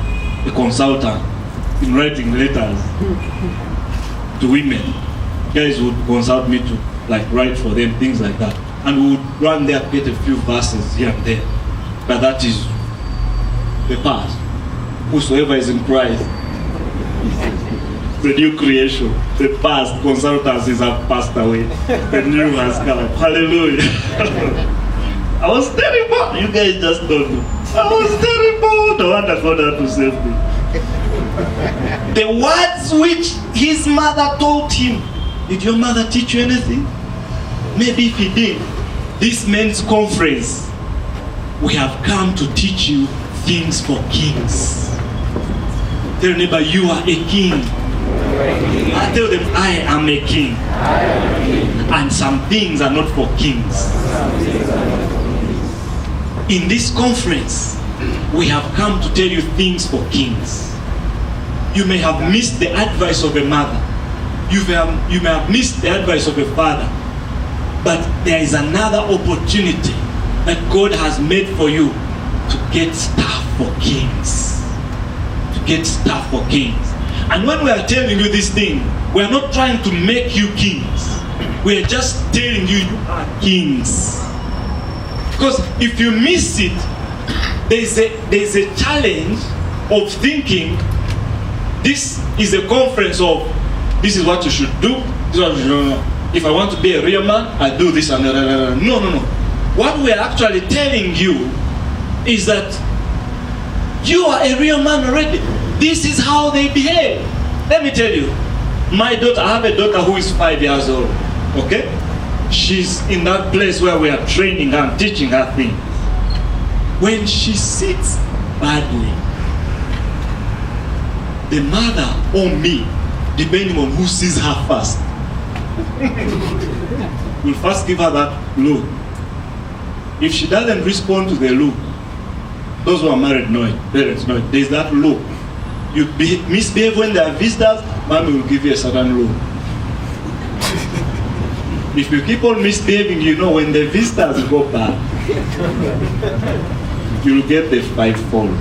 a consultant in writing letters to women. Guys would consult me to like write for them, things like that. And we would run there, get a few verses here and there. But that is the past. Whosoever is in Christ, the new creation. The past consultancies have passed away. The new has come. Hallelujah. I was terrible. You guys just don't know. I was terrible. No wonder God had to save me. The words which his mother taught him. Did your mother teach you anything? Maybe if he did. This men's conference, we have come to teach you things for kings. Tell your neighbor, you are a king. I tell them, I am a king. And some things are not for kings. In this conference, we have come to tell you things for kings. You may have missed the advice of a mother. You may have missed the advice of a father. But there is another opportunity that God has made for you to get stuff for kings. To get stuff for kings. And when we are telling you this thing, we are not trying to make you kings. We are just telling you you are kings. Because if you miss it, there's a challenge of thinking this is a conference of this is what you should do. This is what you should do. If I want to be a real man, I do this and that. No. What we are actually telling you is that you are a real man already. This is how they behave. Let me tell you, my daughter, I have a daughter who is 5 years old. Okay? She's in that place where we are training her and teaching her things. When she sits badly, the mother or me, depending on who sees her first, will first give her that look. If she doesn't respond to the look, those who are married know it, parents know it, there's that look. You misbehave when there are visitors, mommy will give you a certain look. If you keep on misbehaving, you know when the visitors go back, you'll get the fivefold.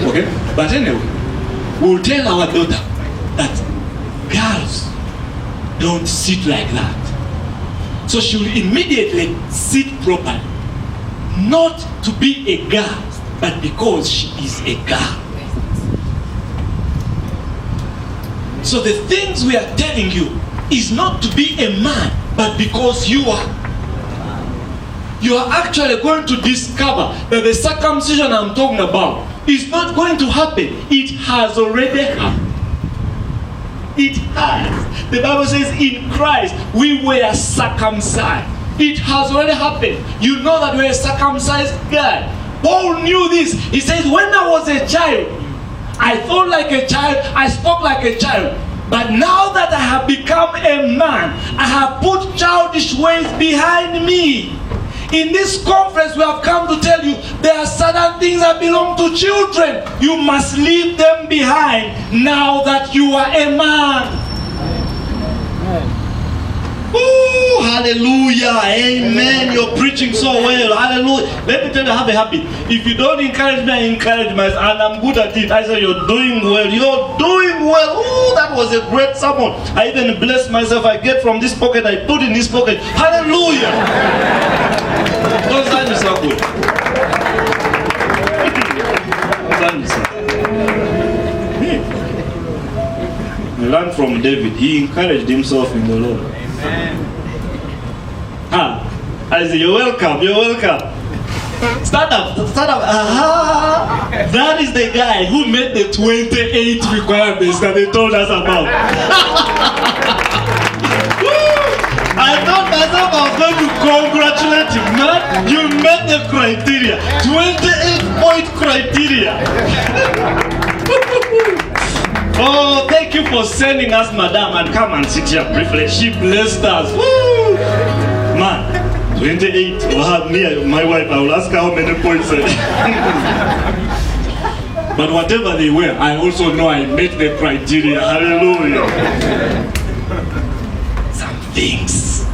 Okay? But anyway, we'll tell our daughter that girls don't sit like that. So she will immediately sit properly. Not to be a girl, but because she is a girl. So the things we are telling you is not to be a man, but because you are actually going to discover that the circumcision I'm talking about is not going to happen. It has already happened. It has. The Bible says in Christ we were circumcised. It has already happened. You know that we're a circumcised guy. Paul knew this. He says, when I was a child, I thought like a child, I spoke like a child. But now that I have become a man, I have put childish ways behind me. In this conference, we have come to tell you there are certain things that belong to children. You must leave them behind now that you are a man. Ooh, hallelujah, amen. You're preaching so well, hallelujah. Let me tell you, I have a habit. If you don't encourage me, I encourage myself, and I'm good at it. I say, you're doing well, you're doing well. Ooh, that was a great sermon. I even bless myself. I get from this pocket, I put in this pocket. Hallelujah. Don't sign yourself good. Don't sign yourself. I learned from David. He encouraged himself in the Lord. I say, you're welcome, you're welcome. Stand up. That is the guy who made the 28 requirements that they told us about. I thought myself I was going to congratulate him, man. You met the criteria, 28-point criteria. Oh, thank you for sending us, madam, and come and sit here briefly. She blessed us. Woo! Man, 28. We'll have me and my wife. I will ask her how many points. But whatever they were, I also know I met the criteria. Hallelujah. Some things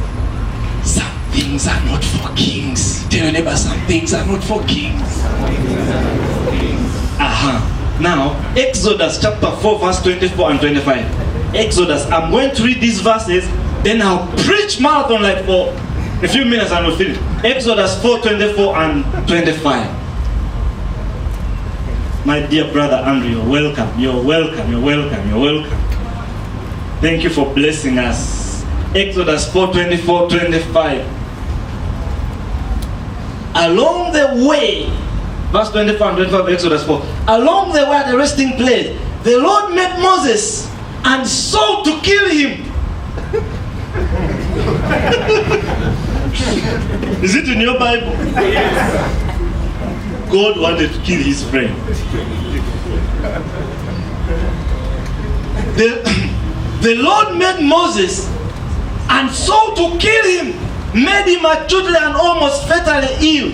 are not for kings. Tell your neighbor, some things are not for kings. Now, Exodus chapter 4, verse 24 and 25. Exodus, I'm going to read these verses, then I'll preach marathon like for a few minutes and we'll finish. Exodus 4, 24 and 25. My dear brother Andrew, you're welcome, you're welcome, you're welcome, you're welcome. Thank you for blessing us. Exodus 4, 24, 25. Along the way, verse 24 and 25 of Exodus 4. Along the way at the resting place, the Lord met Moses and sought to kill him. Is it in your Bible? God wanted to kill his friend. The Lord met Moses and sought to kill him, made him acutely and almost fatally ill.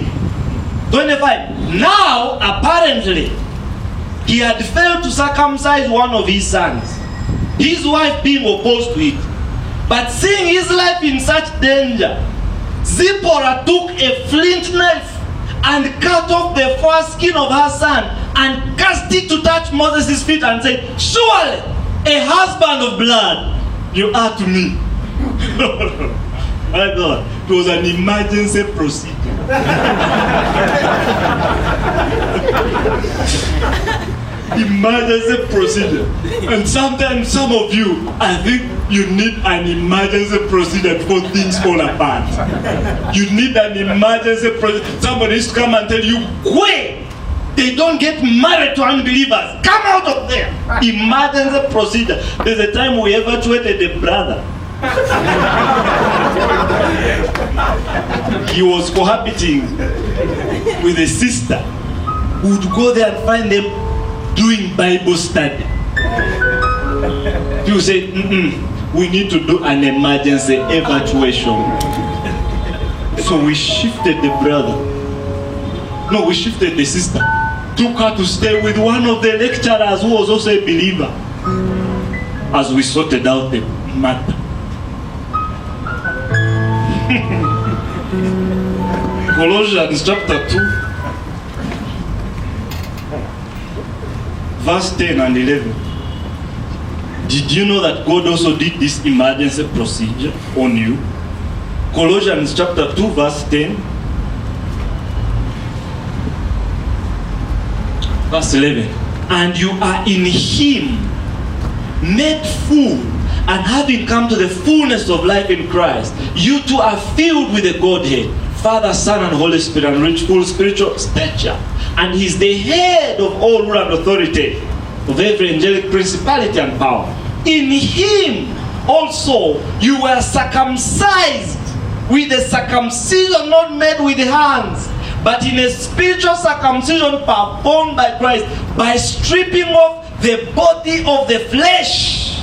25. Now, apparently, he had failed to circumcise one of his sons, his wife being opposed to it. But seeing his life in such danger, Zipporah took a flint knife and cut off the foreskin of her son and cast it to touch Moses' feet and said, surely a husband of blood you are to me. My God, it was an emergency procedure. Emergency procedure. And sometimes some of you, I think you need an emergency procedure before things fall apart. You need an emergency procedure. Somebody needs to come and tell you, quick! They don't get married to unbelievers. Come out of there. Emergency procedure. There's a time we evacuated a brother. He was cohabiting with a sister who would go there and find them doing Bible study. People say, we need to do an emergency evacuation. So we shifted the brother. No, we shifted the sister. Took her to stay with one of the lecturers who was also a believer. As we sorted out the matter. Colossians chapter 2, verse 10 and 11. Did you know that God also did this emergency procedure on you? Colossians chapter 2, verse 10. Verse 11. And you are in him, made full, and having come to the fullness of life in Christ, you too are filled with the Godhead, Father, Son, and Holy Spirit, and reach full spiritual stature. And he's the head of all rule and authority, of every angelic principality and power. In him also you were circumcised with a circumcision not made with hands, but in a spiritual circumcision performed by Christ, by stripping off the body of the flesh,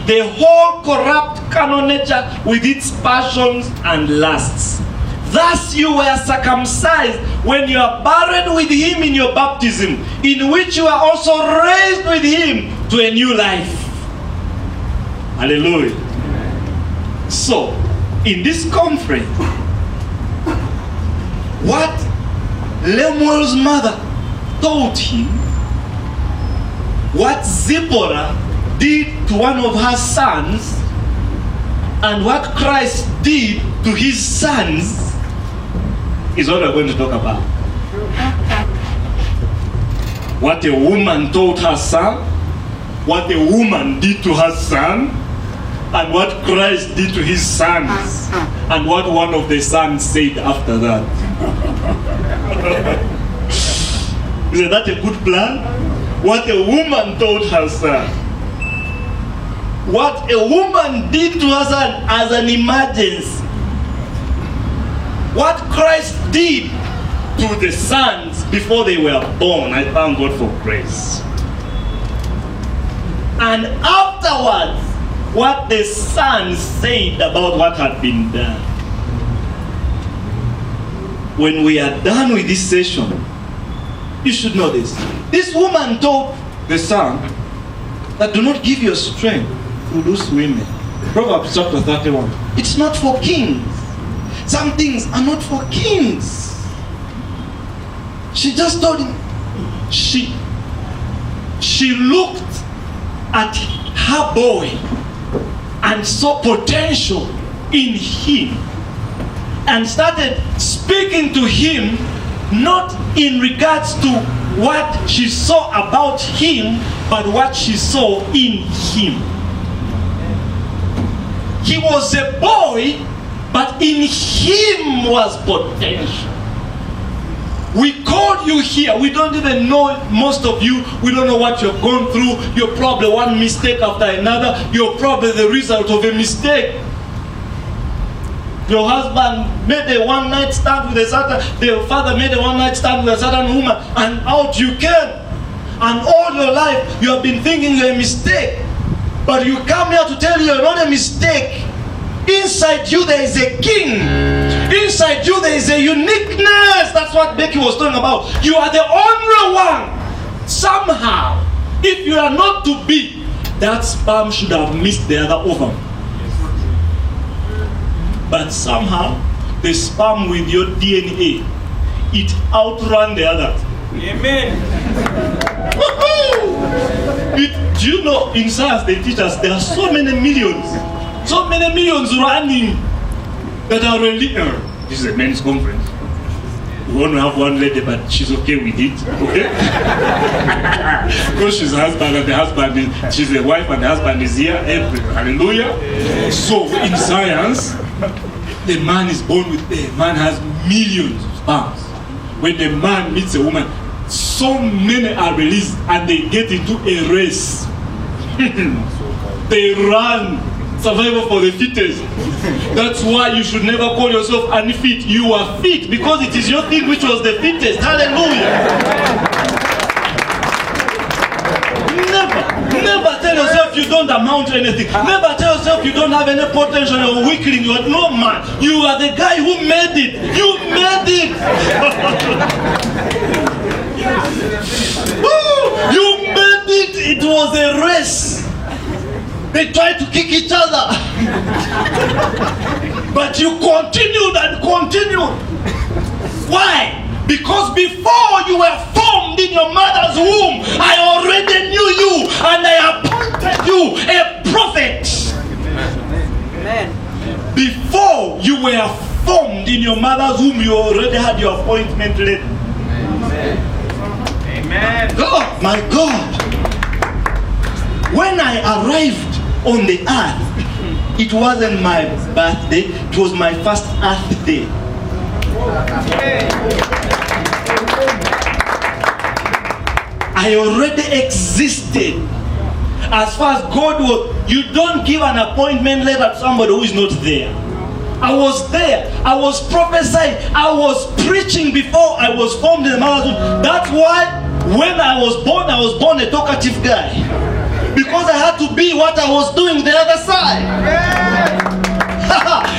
the whole corrupt carnal nature with its passions and lusts. Thus you were circumcised when you are buried with him in your baptism, in which you are also raised with him to a new life. Hallelujah. So, in this conference, what Lemuel's mother taught him, what Zipporah did to one of her sons, and what Christ did to his sons, is what we're going to talk about. What a woman taught her son, what a woman did to her son, and what Christ did to his sons, and what one of the sons said after that. Isn't that a good plan? What a woman taught her son, what a woman did to her son as an emergency, what Christ did to the sons before they were born. I thank God for grace. And afterwards, what the sons said about what had been done. When we are done with this session, you should know this. This woman told the son that do not give your strength to those women. Proverbs chapter 31. It's not for kings. Some things are not for kings. She just told him, she looked at her boy and saw potential in him and started speaking to him, not in regards to what she saw about him, but what she saw in him. He was a boy, but in him was potential. We called you here. We don't even know, most of you, we don't know what you've gone through. You're probably one mistake after another. You're probably the result of a mistake. Your husband made a one-night stand with a certain, your father made a one-night stand with a certain woman, and out you came. And all your life you have been thinking you're a mistake. But you come here to tell you you're not a mistake. Inside you there is a king. Inside you there is a uniqueness. That's what Becky was talking about. You are the only one. Somehow, if you are not to be, that sperm should have missed the other ovum. But somehow, the sperm with your DNA, it outran the other. Amen. Do you know, in science they teach us there are so many millions running that are really. This is a men's conference. We want to have one lady, but she's okay with it, okay? Because she's a husband and the husband is, she's a wife and the husband is here. Hallelujah. So in science, the man is born with, a man has millions of sperms. When the man meets a woman, so many are released and they get into a race. They run. Survival for the fittest. That's why you should never call yourself unfit. You are fit because it is your thing which was the fittest. Hallelujah. Never tell yourself you don't amount to anything. Never tell yourself you don't have any potential. You're weakling. You're no man. You are the guy who made it. You made it. You made it. It was a race. They tried to kick each other. But you continued and continued. Why? Because before you were formed in your mother's womb, I already knew you and I appointed you a prophet. Amen. Before you were formed in your mother's womb, you already had your appointment letter. Amen. Amen. God, my God. When I arrived on the earth, it wasn't my birthday, it was my first earth day. I already existed. As far as God was, you don't give an appointment letter to somebody who is not there. I was there. I was prophesying. I was preaching before I was formed in the mother's womb. That's why when I was born a talkative guy. Because I had to be what I was doing the other side.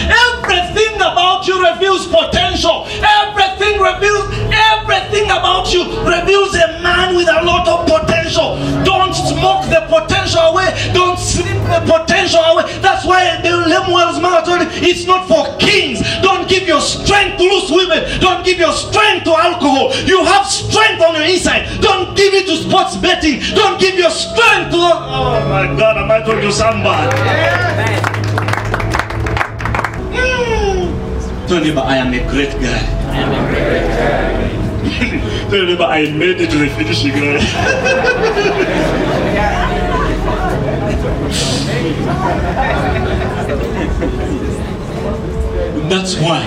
Everything about you reveals potential. Everything about you reveals a man with a lot of potential. Don't smoke the potential away. Don't sleep the potential away. That's why the Lemuel's mother told him, it's not for kings. Don't give your strength to loose women. Don't give your strength to alcohol. You have strength on your inside. Don't give it to sports betting. Don't give your strength to the... Oh my God, am I talking to somebody? Tell your neighbor, I am a great guy. I am a great guy. Tell your neighbor, I made it to the finishing line. That's why,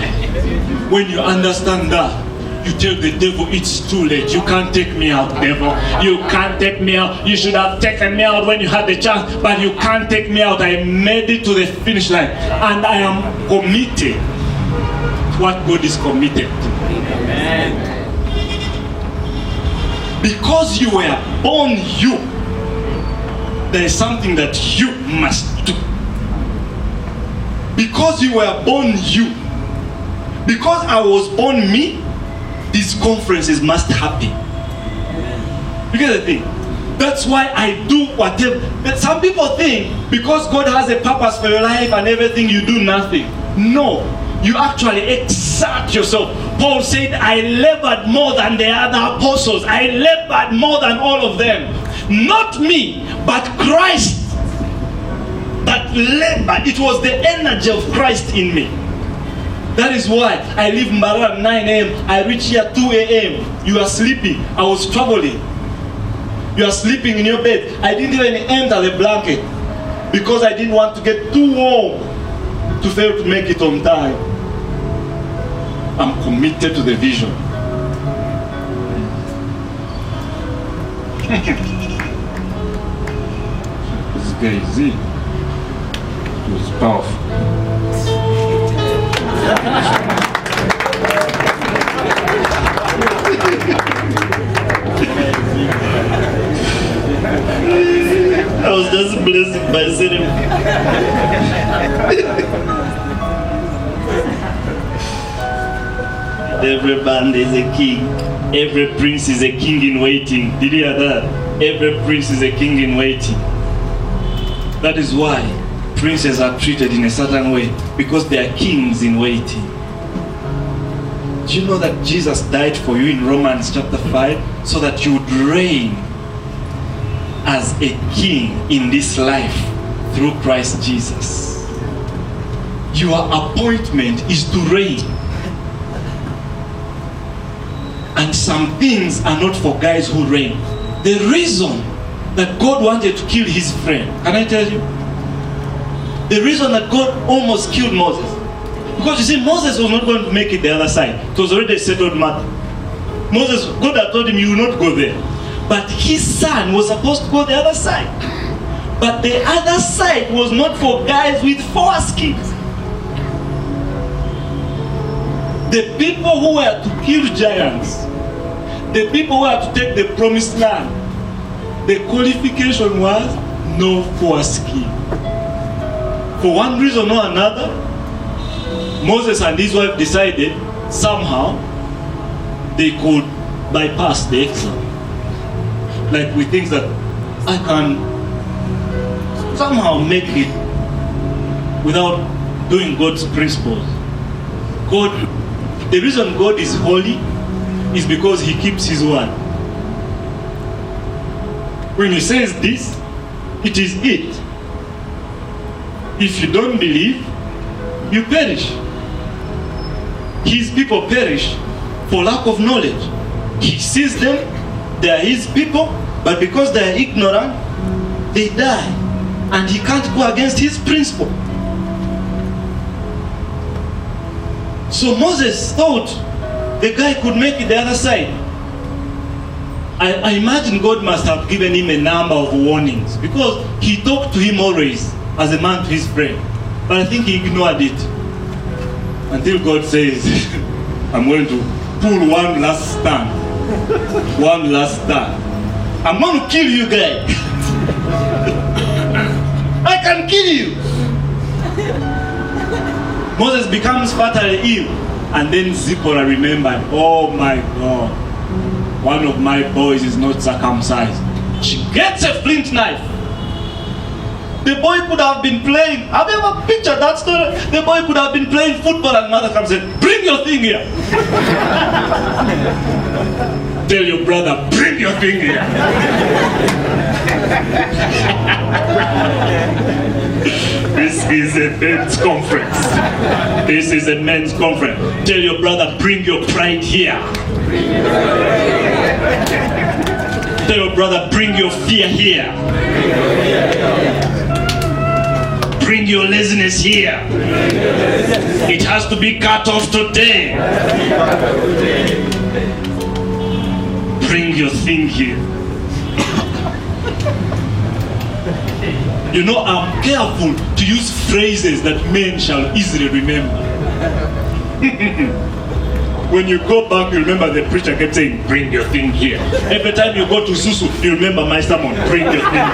when you understand that, you tell the devil it's too late. You can't take me out, devil. You can't take me out. You should have taken me out when you had the chance, but you can't take me out. I made it to the finish line, and I am committed to what God is committed to. Amen. Because you were born you, there is something that you must do. Because you were born you, because I was born me, these conferences must happen. You get the thing? That's why I do whatever. But some people think because God has a purpose for your life and everything, you do nothing. No, you actually exert yourself. Paul said, I labored more than the other apostles. I labored more than all of them. Not me, but Christ that labored. It was the energy of Christ in me. That is why I leave Mbara at 9 a.m. I reach here 2 a.m. You are sleeping. I was traveling. You are sleeping in your bed. I didn't even enter the blanket because I didn't want to get too warm to fail to make it on time. I'm committed to the vision. This guy is it. It was powerful. I was just blessed by seeing him. Every band is a king. Every prince is a king in waiting. Did you hear that? Every prince is a king in waiting. That is why princes are treated in a certain way, because they are kings in waiting. Do you know that Jesus died for you in Romans chapter 5 so that you would reign as a king in this life through Christ Jesus? Your appointment is to reign. And some things are not for guys who reign. The reason that God wanted to kill his friend, can I tell you? The reason that God almost killed Moses, because you see, Moses was not going to make it the other side. It was already a settled matter. Moses, God had told him, you will not go there. But his son was supposed to go the other side. But the other side was not for guys with foreskins. The people who were to kill giants, the people who were to take the promised land, the qualification was no foreskin. For one reason or another, Moses and his wife decided somehow they could bypass the exam. Like we think that I can somehow make it without doing God's principles. God, the reason God is holy is because he keeps his word. When he says this, it is it. If you don't believe, you perish. His people perish for lack of knowledge. He sees them, they are his people, but because they are ignorant, they die. And he can't go against his principle. So Moses thought the guy could make it the other side. I imagine God must have given him a number of warnings, because he talked to him always as a man to his friend. But I think he ignored it until God says, I'm going to pull one last stand. One last stand. I'm going to kill you guys. I can kill you. Moses becomes fatally ill, and then Zipporah remembered, oh my God, one of my boys is not circumcised. She gets a flint knife. The boy could have been playing. Have you ever pictured that story? The boy could have been playing football and mother comes and said, bring your thing here. Tell your brother, bring your thing here. This is a men's conference. This is a men's conference. Tell your brother, bring your pride here. Tell your brother, bring your fear here. Bring your laziness here. It has to be cut off today. Bring your thing here. You know, I'm careful to use phrases that men shall easily remember. When you go back, you remember the preacher kept saying, bring your thing here. Every time you go to Susu, you remember my sermon, bring your thing here.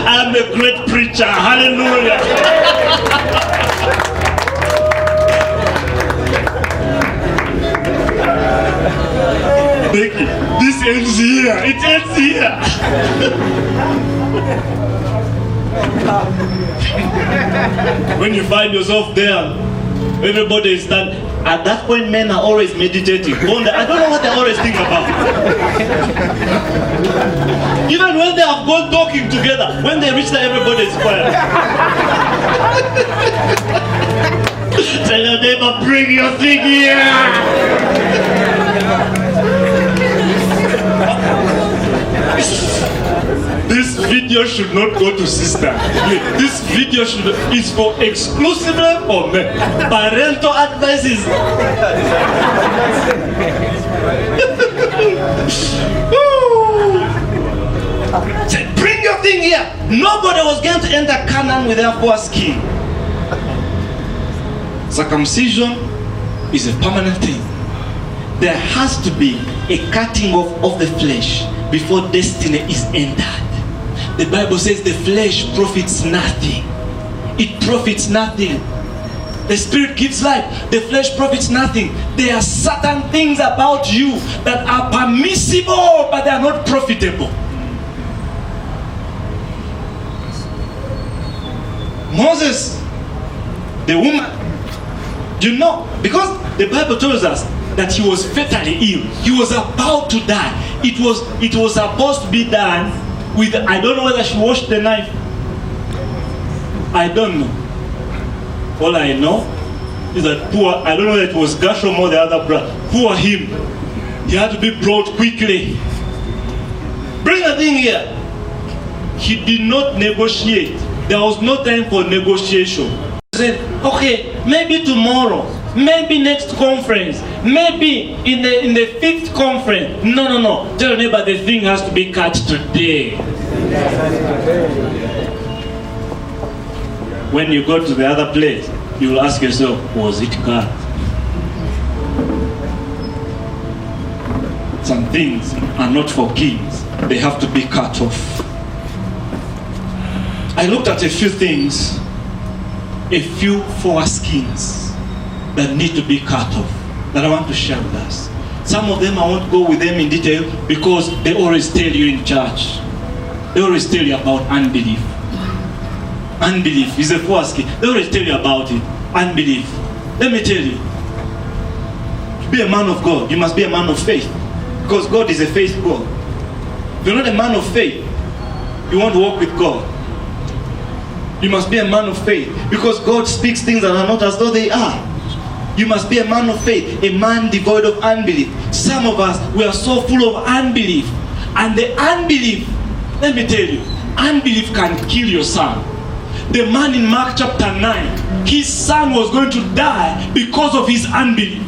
I'm a great preacher, hallelujah. Becky, this ends here, it ends here. When you find yourself there, everybody is done. At that point, men are always meditating. I don't know what they always think about. Even when they have gone talking together, when they reach there, everybody is quiet. Tell your neighbor, bring your thing here. This video should not go to sister. This video is for exclusively for men. Parental advices. Say, bring your thing here. Nobody was going to enter Canaan with their foreskin. Circumcision is a permanent thing. There has to be a cutting off of the flesh before destiny is entered. The Bible says the flesh profits nothing. It profits nothing. The spirit gives life. The flesh profits nothing. There are certain things about you that are permissible, but they are not profitable. Moses, the woman, you know, because the Bible tells us that he was fatally ill. He was about to die. It was supposed to be done with, I don't know whether she washed the knife. I don't know. All I know is that poor, I don't know if it was Gershom or the other brother, poor him. He had to be brought quickly. Bring the thing here. He did not negotiate. There was no time for negotiation. He said, okay, maybe tomorrow, maybe next conference, maybe in the 5th conference. No. Tell your neighbor the thing has to be cut today. When you go to the other place, you will ask yourself, was it cut? Some things are not for kings. They have to be cut off. I looked at a few things, a few foreskins that need to be cut off, that I want to share with us. Some of them I won't go with them in detail because they always tell you in church. They always tell you about unbelief. Unbelief is a foreskin. They always tell you about it. Unbelief. Let me tell you, to be a man of God, you must be a man of faith. Because God is a faith God. If you're not a man of faith, you won't walk with God. You must be a man of faith. Because God speaks things that are not as though they are. You must be a man of faith, a man devoid of unbelief. Some of us, we are so full of unbelief. And the unbelief, let me tell you, unbelief can kill your son. The man in Mark chapter 9, his son was going to die because of his unbelief.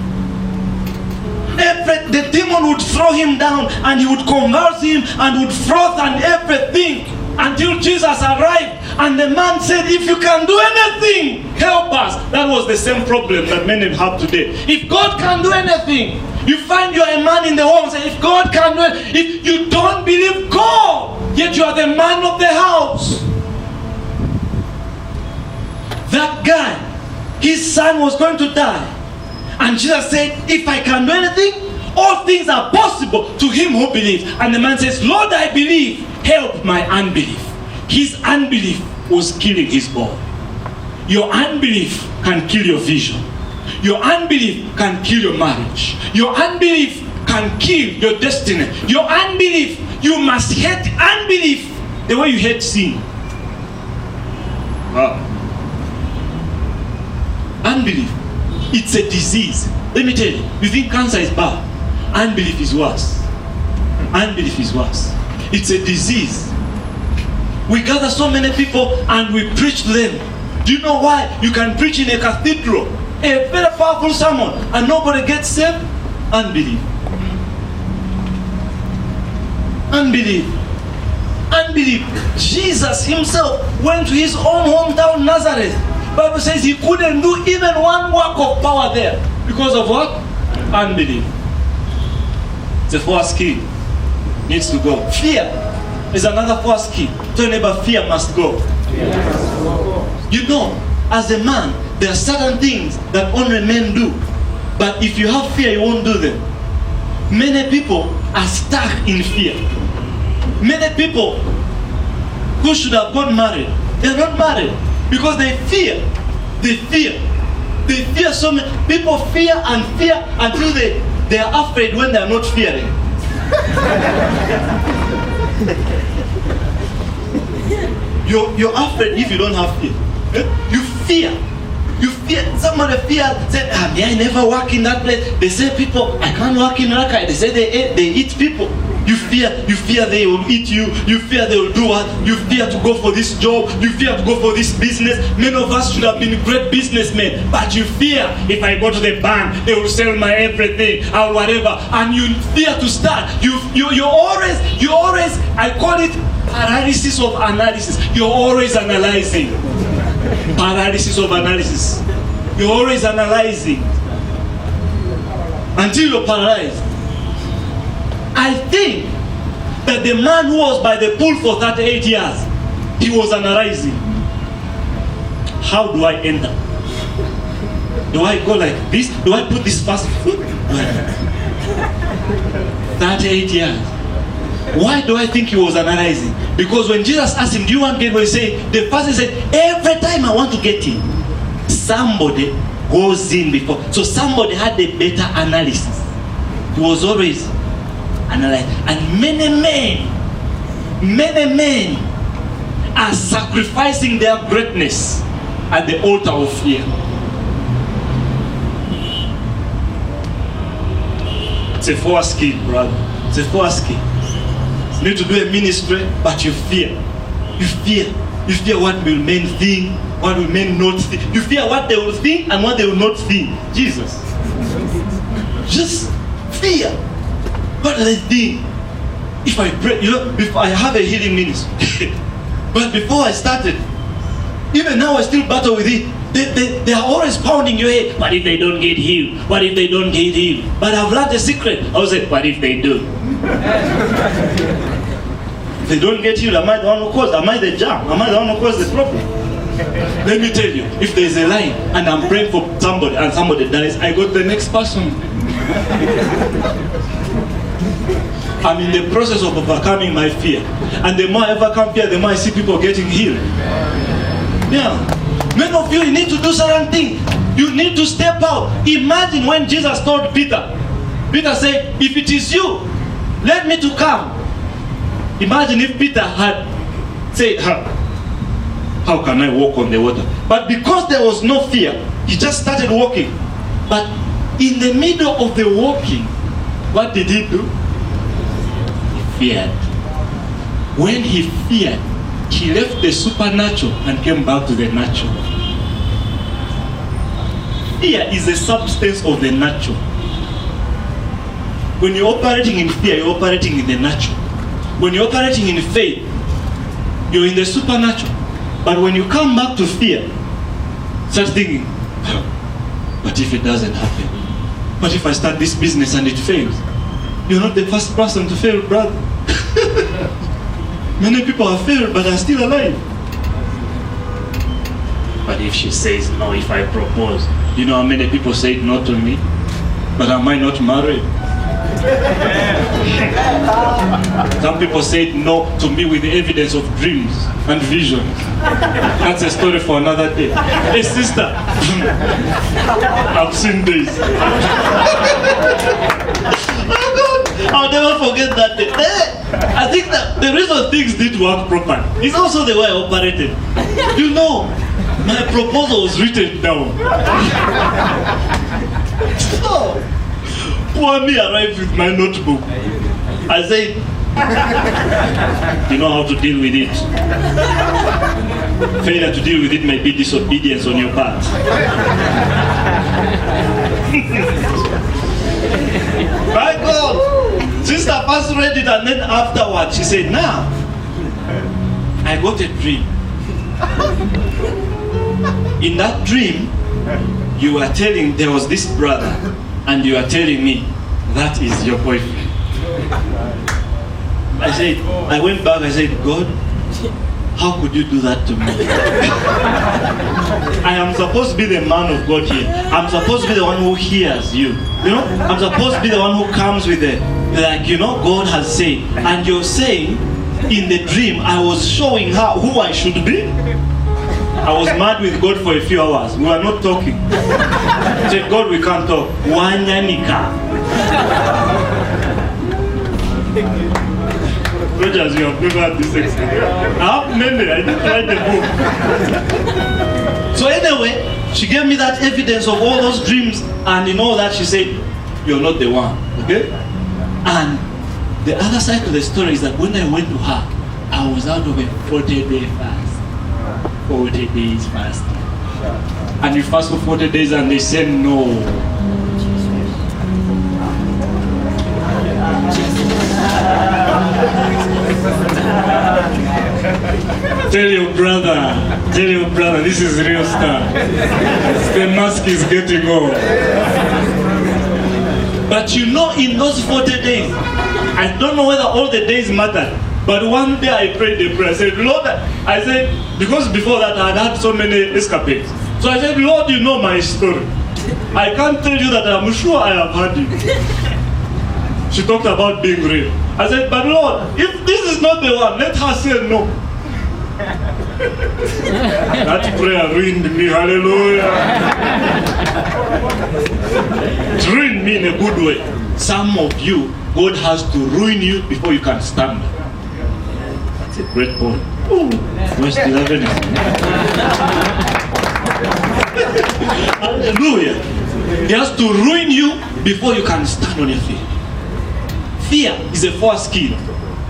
The demon would throw him down and he would convulse him and would froth and everything until Jesus arrived. And the man said, if you can do anything, help us. That was the same problem that many have today. If God can do anything, you find you're a man in the home, say, if God can do it, if you don't believe God, yet you are the man of the house. That guy, his son was going to die. And Jesus said, if I can do anything, all things are possible to him who believes. And the man says, Lord, I believe, help my unbelief. His unbelief was killing his boy. Your unbelief can kill your vision. Your unbelief can kill your marriage. Your unbelief can kill your destiny. Your unbelief, you must hate unbelief the way you hate sin. Wow. Unbelief, it's a disease. Let me tell you, you think cancer is bad? Unbelief is worse. Unbelief is worse. It's a disease. We gather so many people and we preach to them. Do you know why? You can preach in a cathedral, a very powerful sermon, and nobody gets saved? Unbelief. Unbelief. Unbelief. Jesus himself went to his own hometown, Nazareth. Bible says he couldn't do even one work of power there. Because of what? Unbelief. The first key needs to go. Fear is another first key. Tell your neighbor, fear must go. You know, as a man, there are certain things that only men do. But if you have fear, you won't do them. Many people are stuck in fear. Many people who should have got married, they're not married because they fear. They fear. They fear so many. People fear and fear until they are afraid when they are not fearing. You're afraid if you don't have fear. You fear. You fear. Somebody fear. Say, may I never work in that place. They say people, I can't work in Rakai. They say they eat people. You fear they will eat you. You fear they will do what? You fear to go for this job. You fear to go for this business. Many of us should have been great businessmen, but you fear if I go to the bank, they will sell my everything or whatever. And you fear to start. You always, I call it paralysis of analysis. You're always analyzing. Paralysis of analysis. You're always analyzing until you're paralyzed. I think that the man who was by the pool for 38 years, he was analyzing. How do I enter? Do I go like this? Do I put this fast food? 38 years. Why do I think he was analyzing? Because when Jesus asked him, do you want to get what he said? The person said, every time I want to get in, somebody goes in before. So somebody had a better analysis. He was always analyzing. And many men are sacrificing their greatness at the altar of fear. It's a four skill, brother. It's a four skill. You need to do a ministry, but you fear. You fear. You fear what will men think, what will men not think. You fear what they will think and what they will not think. Jesus. Just fear. What do they think? If I pray, if I have a healing ministry. But before I started, even now I still battle with it. They are always pounding your head. What if they don't get healed? What if they don't get healed? But I've learned a secret. I will say, what if they do? If they don't get healed, am I the one who caused? Am I the jam? Am I the one who caused the problem? Let me tell you, if there's a line and I'm praying for somebody and somebody dies, I go to the next person. I'm in the process of overcoming my fear. And the more I overcome fear, the more I see people getting healed. Yeah. Many of you need to do certain things. You need to step out. Imagine when Jesus told Peter. Peter said, if it is you, let me to come. Imagine if Peter had said, how can I walk on the water? But because there was no fear, he just started walking. But in the middle of the walking, what did he do? He feared. When he feared, he left the supernatural and came back to the natural. Fear is the substance of the natural. When you're operating in fear, you're operating in the natural. When you're operating in faith, you're in the supernatural. But when you come back to fear, start thinking, but if it doesn't happen? What if I start this business and it fails? You're not the first person to fail, brother. Many people have failed but are still alive. But if she says no, if I propose, you know how many people say no to me? But am I not married? Some people say no to me with the evidence of dreams and visions. That's a story for another day. Hey sister, I've seen this. Oh God, I'll never forget that day. I think that the reason things did work properly is also the way I operated. You know, my proposal was written down. So, poor me arrived with my notebook. I said, you know how to deal with it. Failure to deal with it may be disobedience on your part. My God! Sister first read it and then afterwards she said, now, I got a dream. In that dream, you were telling, there was this brother, and you are telling me, that is your boyfriend. I said, I went back, I said, God, how could you do that to me? I am supposed to be the man of God here. I'm supposed to be the one who hears you. You know, I'm supposed to be the one who comes with the, like, you know, God has said. And you're saying, in the dream, I was showing her who I should be. I was mad with God for a few hours. We were not talking. I said, God, we can't talk. Wanyanika. Rogers, you have never had this experience. I have many. I didn't write the book. So anyway, she gave me that evidence of all those dreams, and in all that she said, you're not the one. Okay? And the other side of the story is that when I went to her, I was out of a 40-day fast. 40 days fasting. And you fast for 40 days and they said no. Tell your brother, this is real stuff. The mask is getting off. But you know, in those 40 days, I don't know whether all the days matter. But one day I prayed the prayer. I said, Lord, I said, because before that I had so many escapades. So I said, Lord, you know my story. I can't tell you that I'm sure I have had it. She talked about being real. I said, but Lord, if this is not the one, let her say no. That prayer ruined me, hallelujah. It ruined me in a good way. Some of you, God has to ruin you before you can stand. That's a great point. Verse 11. Hallelujah. He has to ruin you before you can stand on your feet. Fear is a fourth skill.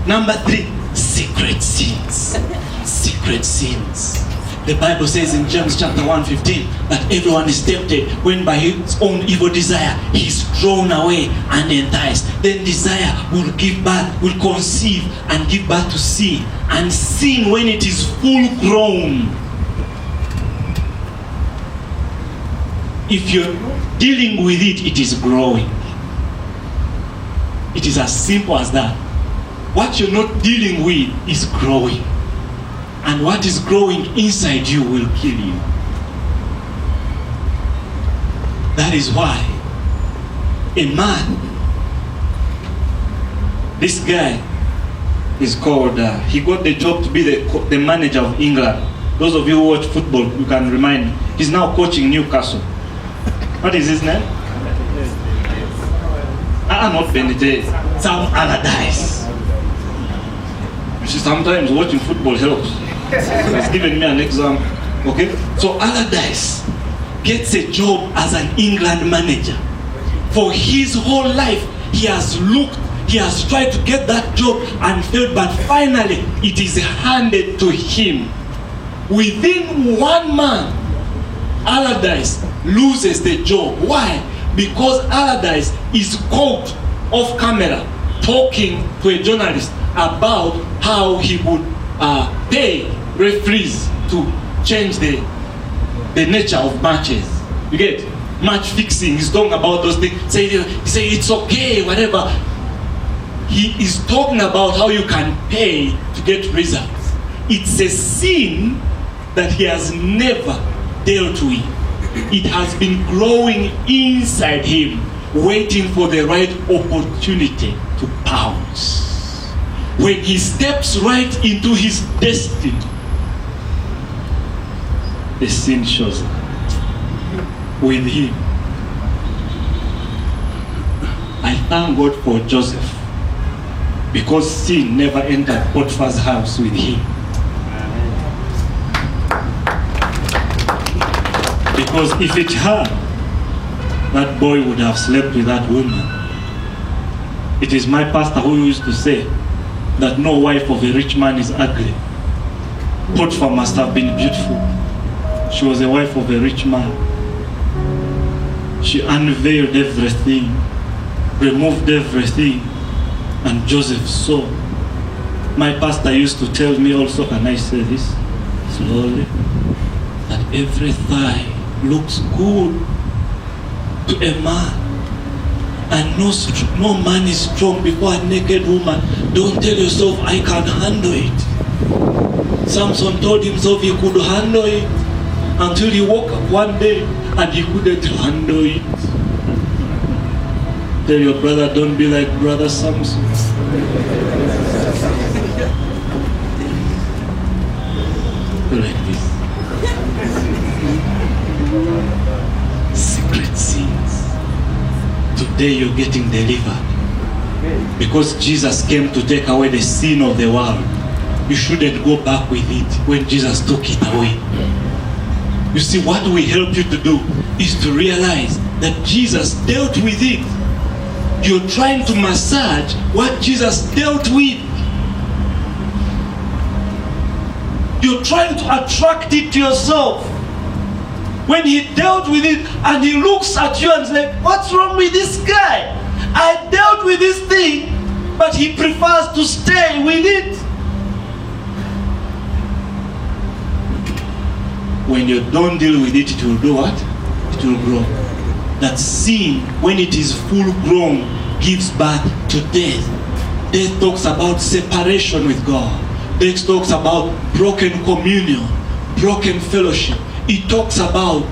Number 3, secret sins. Secret sins. The Bible says in James chapter 1:15 that everyone is tempted when by his own evil desire he is drawn away and enticed. Then desire will give birth, will conceive and give birth to sin. And sin, when it is full grown, if you're dealing with it, it is growing. It is as simple as that. What you're not dealing with is growing. And what is growing inside you will kill you. That is why a man, this guy is called, he got the job to be the manager of England. Those of you who watch football, you can remind me. He's now coaching Newcastle. What is his name? Not Benitez. Sam Allardyce. You see, sometimes watching football helps. He's given me an example. Okay? So Allardyce gets a job as an England manager. For his whole life, he has looked, he has tried to get that job and failed, but finally it is handed to him. Within 1 month, Allardyce loses the job. Why? Because Allardyce is caught off camera talking to a journalist about how he would pay referees to change the nature of matches. You get match fixing. He's talking about those things. He say it's okay, whatever. He is talking about how you can pay to get results. It's a sin that he has never dealt with. It has been growing inside him, waiting for the right opportunity to pounce. When he steps right into his destiny, the sin shows up with him. I thank God for Joseph, because sin never entered Potiphar's house with him. Because if it had, that boy would have slept with that woman. It is my pastor who used to say that no wife of a rich man is ugly. Potiphar must have been beautiful. She was a wife of a rich man. She unveiled everything, removed everything, and Joseph saw. My pastor used to tell me also, can I say this slowly, that every thigh looks good to a man, and no man is strong before a naked woman. Don't tell yourself I can handle it. Samson told himself he could handle it until he woke up one day and he couldn't handle it. Tell your brother, don't be like brother Samson. Like this. Secret sins. Today you're getting delivered. Because Jesus came to take away the sin of the world. You shouldn't go back with it when Jesus took it away. You see, what we help you to do is to realize that Jesus dealt with it. You're trying to massage what Jesus dealt with. You're trying to attract it to yourself. When he dealt with it and he looks at you and is like, what's wrong with this guy? I dealt with this thing, but he prefers to stay with it. When you don't deal with it, it will do what? It will grow. That sin, when it is full grown, gives birth to death. Death talks about separation with God. Death talks about broken communion, broken fellowship. It talks about,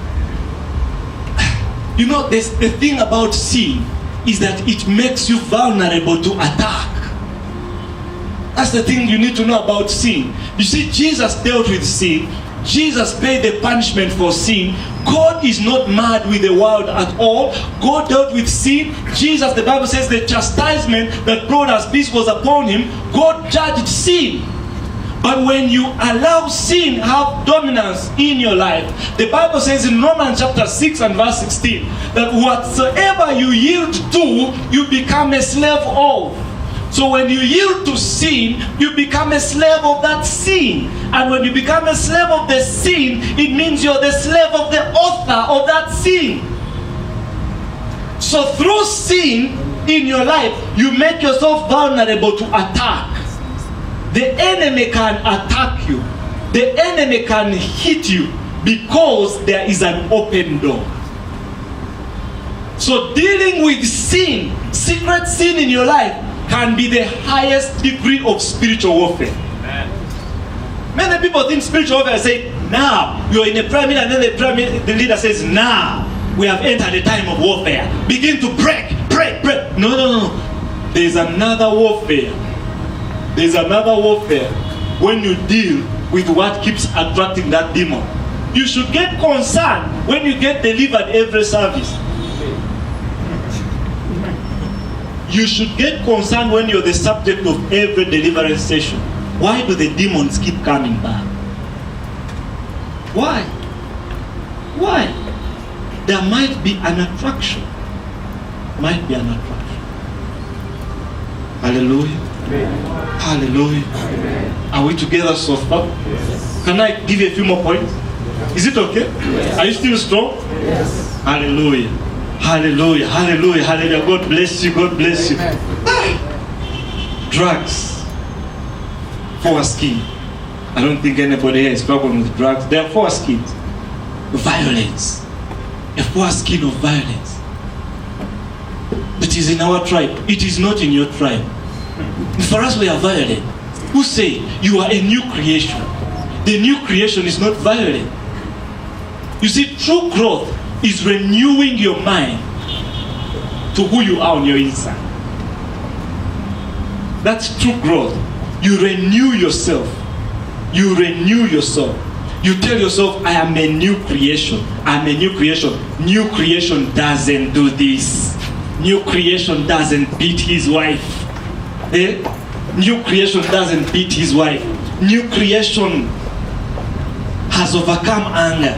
you know, the thing about sin is that it makes you vulnerable to attack. That's the thing you need to know about sin. You see, Jesus dealt with sin. Jesus paid the punishment for sin. God is not mad with the world at all. God dealt with sin. Jesus, the Bible says, the chastisement that brought us peace was upon him. God judged sin. But when you allow sin have dominance in your life, the Bible says in Romans chapter 6 and verse 16, that whatsoever you yield to, you become a slave of. So when you yield to sin, you become a slave of that sin. And when you become a slave of the sin, it means you're the slave of the author of that sin. So through sin in your life, you make yourself vulnerable to attack. The enemy can attack you. The enemy can hit you because there is an open door. So dealing with sin, secret sin in your life, can be the highest degree of spiritual warfare. Many people think spiritual warfare say, now you're in a prayer meeting, and then the leader says, now we have entered a time of warfare. Begin to break. No. There's another warfare. There's another warfare when you deal with what keeps attracting that demon. You should get concerned when you get delivered every service. You should get concerned when you're the subject of every deliverance session. Why do the demons keep coming back? Why? There might be an attraction. Hallelujah. Amen. Hallelujah. Amen. Are we together so far? Yes. Can I give you a few more points? Is it okay? Yes. Are you still strong? Yes. Hallelujah. Hallelujah. Hallelujah. Hallelujah. God bless you. God bless you. Drugs. Foreskin. I don't think anybody here is struggling with drugs. There are foreskins. Violence. A foreskin of violence. It is in our tribe. It is not in your tribe. For us, we are violent. Who say you are a new creation? The new creation is not violent. You see, true growth is renewing your mind to who you are on your inside. That's true growth. You renew yourself. You renew yourself. You tell yourself, I am a new creation. I'm a new creation. New creation doesn't do this. New creation doesn't beat his wife. New creation doesn't beat his wife. New creation has overcome anger.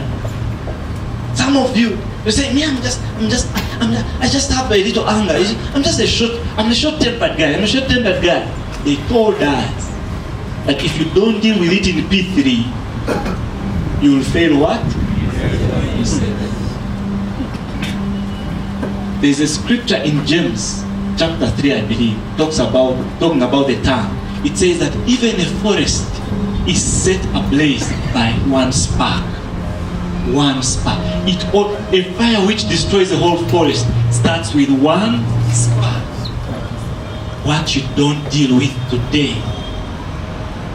Some of you say, me, I just have a little anger. I'm a short-tempered guy. I'm a short-tempered guy. They told us that if you don't deal with it in P3, you will fail what? There's a scripture in James chapter 3, I believe, talking about the tongue. It says that even a forest is set ablaze by one spark. One spark. A fire which destroys the whole forest starts with one spark. What you don't deal with today,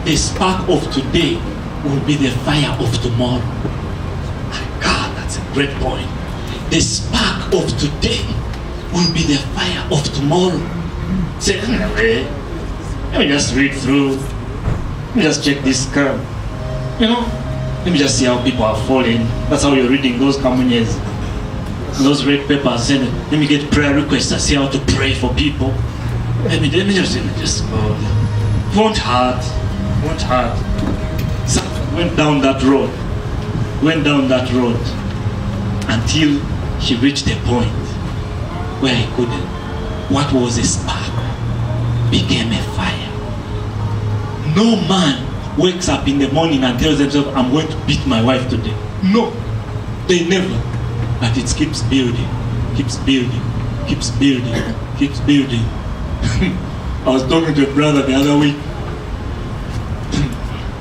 the spark of today will be the fire of tomorrow. My God, that's a great point. The spark of today will be the fire of tomorrow. Say, let me just read through. Let me just check this curve. Let me just see how people are falling. That's how you're reading those communions. Those red papers. Let me get prayer requests and see how to pray for people. Let me just go. Won't hurt. So went down that road until he reached a point where he couldn't. What was a spark became a fire. No man wakes up in the morning and tells themselves, I'm going to beat my wife today. No, they never. But it keeps building. I was talking to a brother the other week.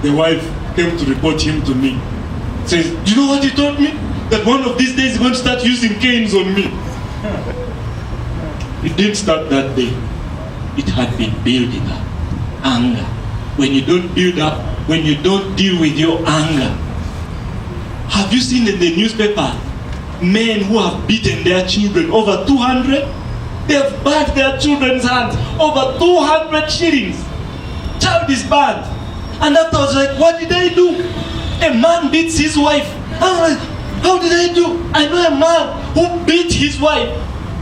The wife came to report him to me. Says, do you know what he told me? That one of these days he's going to start using canes on me. It didn't start that day. It had been building up. Anger. When you don't build up, when you don't deal with your anger. Have you seen in the newspaper men who have beaten their children over 200? They have burnt their children's hands over 200 shillings. Child is burnt. And afterwards, like, what did I do? A man beats his wife. I'm like, how did I do? I know a man who beat his wife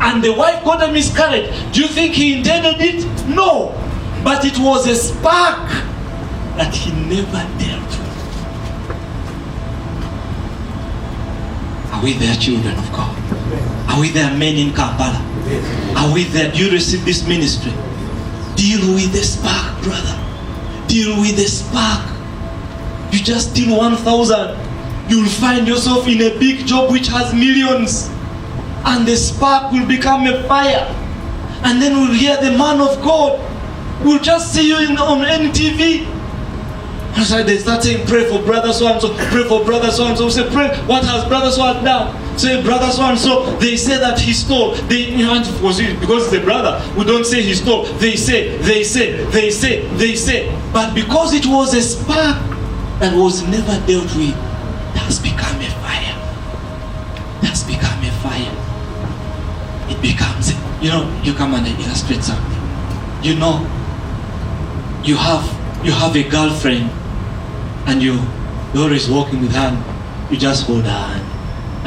and the wife got a miscarriage. Do you think he intended it? No. But it was a spark that he never dealt with. Are we there, children of God? Are we there, men in Kampala? Are we there? Do you receive this ministry? Deal with the spark, brother. Deal with the spark. You just steal 1,000, you'll find yourself in a big job which has millions, and the spark will become a fire. And then we'll hear the man of God. We'll just see you on NTV. And so they start saying, pray for brother so and so, pray for brother so and so. Say, pray, what has brother so and done? Say, brother so and so. They say that he stole. Because it's the brother, we don't say he stole. They say. But because it was a spark that was never dealt with, that's become a fire. That's become a fire. It becomes, you come and illustrate something. You have a girlfriend, and you're always walking with her, you just hold her hand,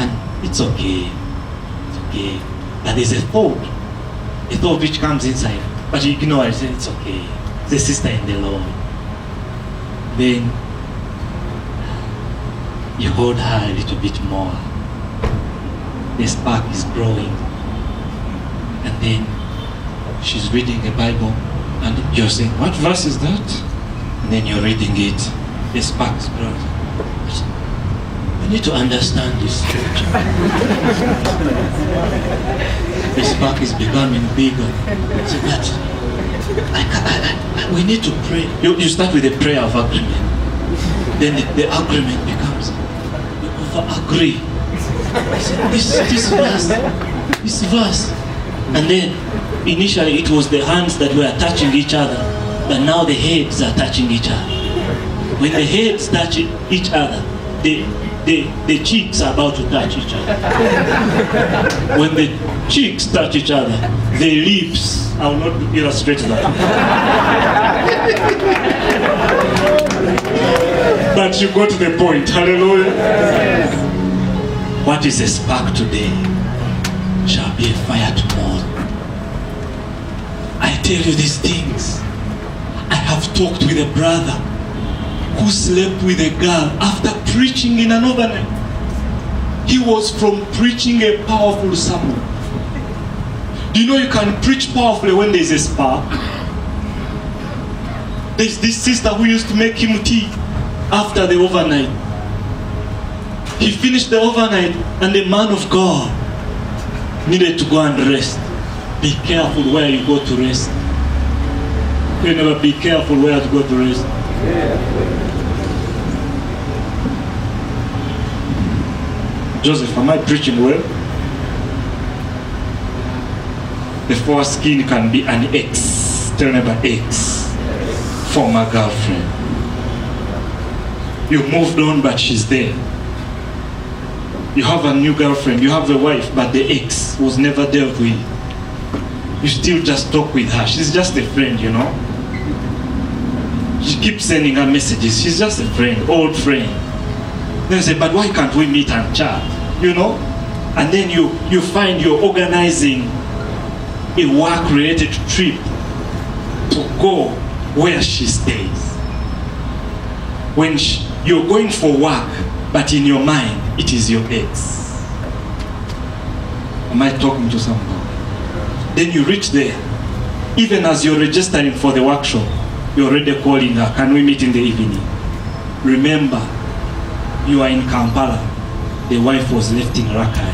and it's okay. It's okay. But there's a thought which comes inside, but you ignore it, say it's okay. It's a sister in the Lord. Then you hold her a little bit more. The spark is growing. And then she's reading the Bible, and you're saying, what verse is that? And then you're reading it. The spark is growing. You need to understand this scripture. The spark is becoming bigger. So that we need to pray. You start with a prayer of agreement. Then the agreement becomes, you over-agree. This verse. And then, initially it was the hands that were touching each other, but now the heads are touching each other. When the heads touch each other, the cheeks are about to touch each other. When the cheeks touch each other, the lips, I will not illustrate that. But you got the point. Hallelujah. What is a spark today shall be a fire tomorrow. I tell you these things. I have talked with a brother who slept with a girl after preaching in an overnight. He was from preaching a powerful sermon. Do you know you can preach powerfully when there's a spark? There's this sister who used to make him tea after the overnight. He finished the overnight, and the man of God needed to go and rest. Be careful where you go to rest. You never be careful where to go to rest. Joseph, am I preaching well? The foreskin can be an ex. Tell me about ex. Former girlfriend. You moved on, but she's there. You have a new girlfriend, you have a wife, but the ex was never dealt with. You still just talk with her. She's just a friend, She keeps sending her messages. She's just a friend, old friend. Then you say, but why can't we meet and chat? And then you find you're organizing a work-related trip to go where she stays. When you're going for work, but in your mind, it is your ex. Am I talking to someone? Then you reach there. Even as you're registering for the workshop, you're already calling her, can we meet in the evening? Remember, you are in Kampala. The wife was left in Rakai.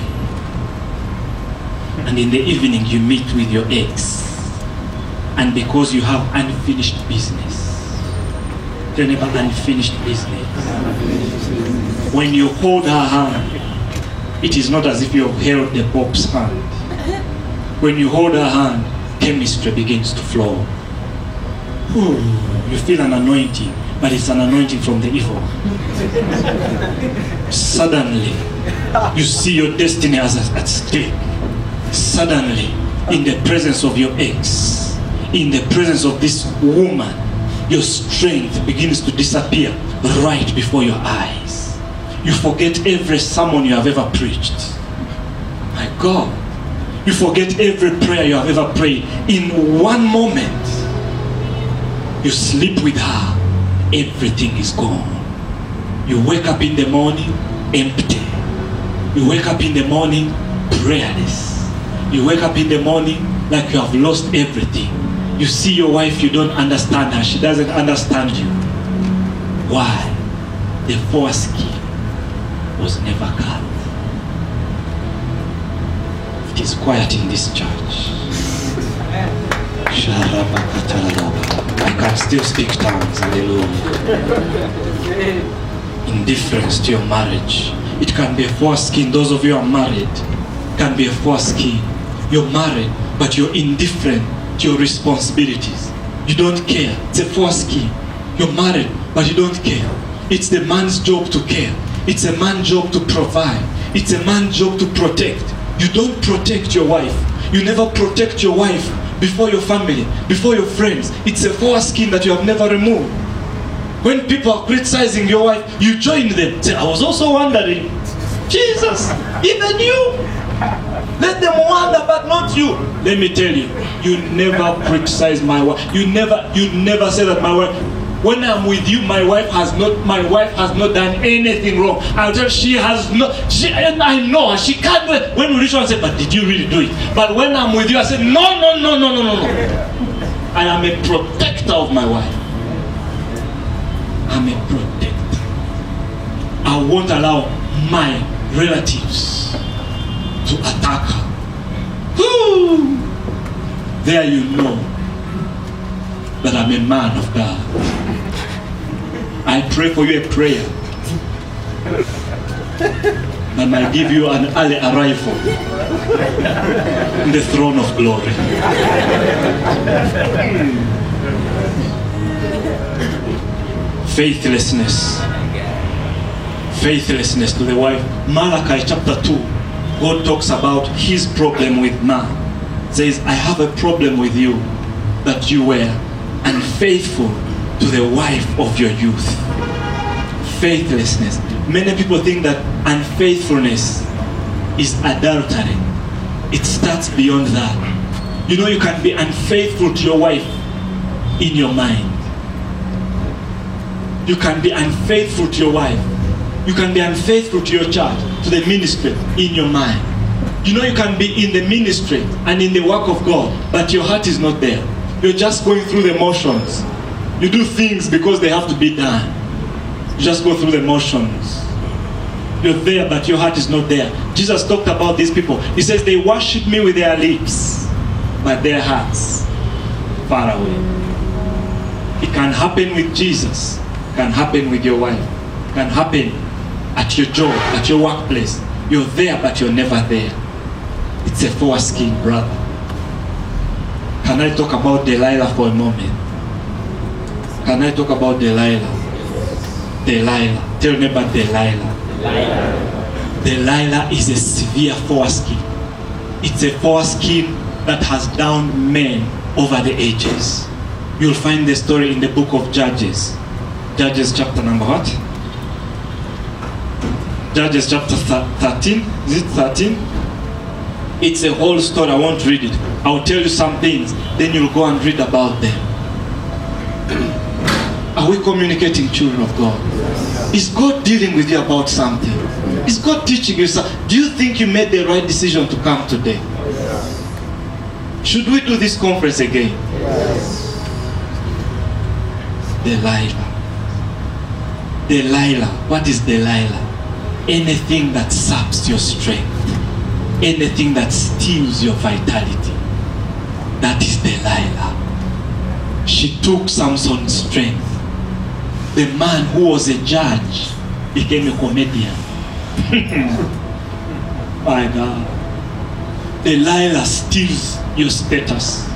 And in the evening, you meet with your ex. And because you have unfinished business, remember unfinished business. When you hold her hand, it is not as if you have held the Pope's hand. When you hold her hand, chemistry begins to flow. Ooh, you feel an anointing, but it's an anointing from the evil. Suddenly, you see your destiny as at stake. Suddenly, in the presence of your ex, in the presence of this woman, your strength begins to disappear right before your eyes. You forget every sermon you have ever preached. My God. You forget every prayer you have ever prayed. In one moment, you sleep with her. Everything is gone. You wake up in the morning empty. You wake up in the morning prayerless. You wake up in the morning like you have lost everything. You see your wife, you don't understand her. She doesn't understand you. Why? The foreskin was never cut. It is quiet in this church. I can still speak tongues. Hallelujah. Indifference to your marriage. It can be a foreskin. Those of you who are married, can be a foreskin. You're married, but you're indifferent to your responsibilities. You don't care. It's a foreskin. You're married, but you don't care. It's the man's job to care. It's a man's job to provide. It's a man's job to protect. You don't protect your wife. You never protect your wife before your family, before your friends. It's a foreskin that you have never removed. When people are criticizing your wife, you join them. Say, I was also wondering. Jesus, even you. Let them wonder, but not you. Let me tell you, you never criticize my wife. You never say that my wife. When I'm with you, my wife has not done anything wrong. I'll tell she has not. And I know her. She can't do it. When we reach one, I say, but did you really do it? But when I'm with you, I say, no. I am a protector of my wife. I'm a protector. I won't allow my relatives to attack her. Woo! There you know that I'm a man of God. I pray for you a prayer that might give you an early arrival in the throne of glory. Faithlessness to the wife. Malachi chapter 2, God talks about his problem with man. Says, I have a problem with you, that you were unfaithful to the wife of your youth. Faithlessness. Many people think that unfaithfulness is adultery. It starts beyond that. You know, you can be unfaithful to your wife in your mind. You can be unfaithful to your wife. You can be unfaithful to your church, to the ministry in your mind. You know, you can be in the ministry and in the work of God, but your heart is not there. You're just going through the motions. You do things because they have to be done. You just go through the motions. You're there, but your heart is not there. Jesus talked about these people. He says they worship me with their lips, but their hearts far away. It can happen with Jesus. It can happen with your wife. It can happen at your job, at your workplace. You're there, but you're never there. It's a foreskin, brother. Can I talk about Delilah for a moment? Can I talk about Delilah? Delilah. Tell me about Delilah. Delilah is a severe foreskin. It's a foreskin that has downed men over the ages. You'll find the story in the book of Judges. Judges chapter number what? Judges chapter 13. Is it 13? It's a whole story. I won't read it. I'll tell you some things. Then you'll go and read about them. Are we communicating, children of God? Is God dealing with you about something? Is God teaching you something? Do you think you made the right decision to come today? Should we do this conference again? Delilah. Delilah. What is Delilah? Anything that saps your strength. Anything that steals your vitality. That is Delilah. She took Samson's strength. The man who was a judge became a comedian. My God. Delilah steals your status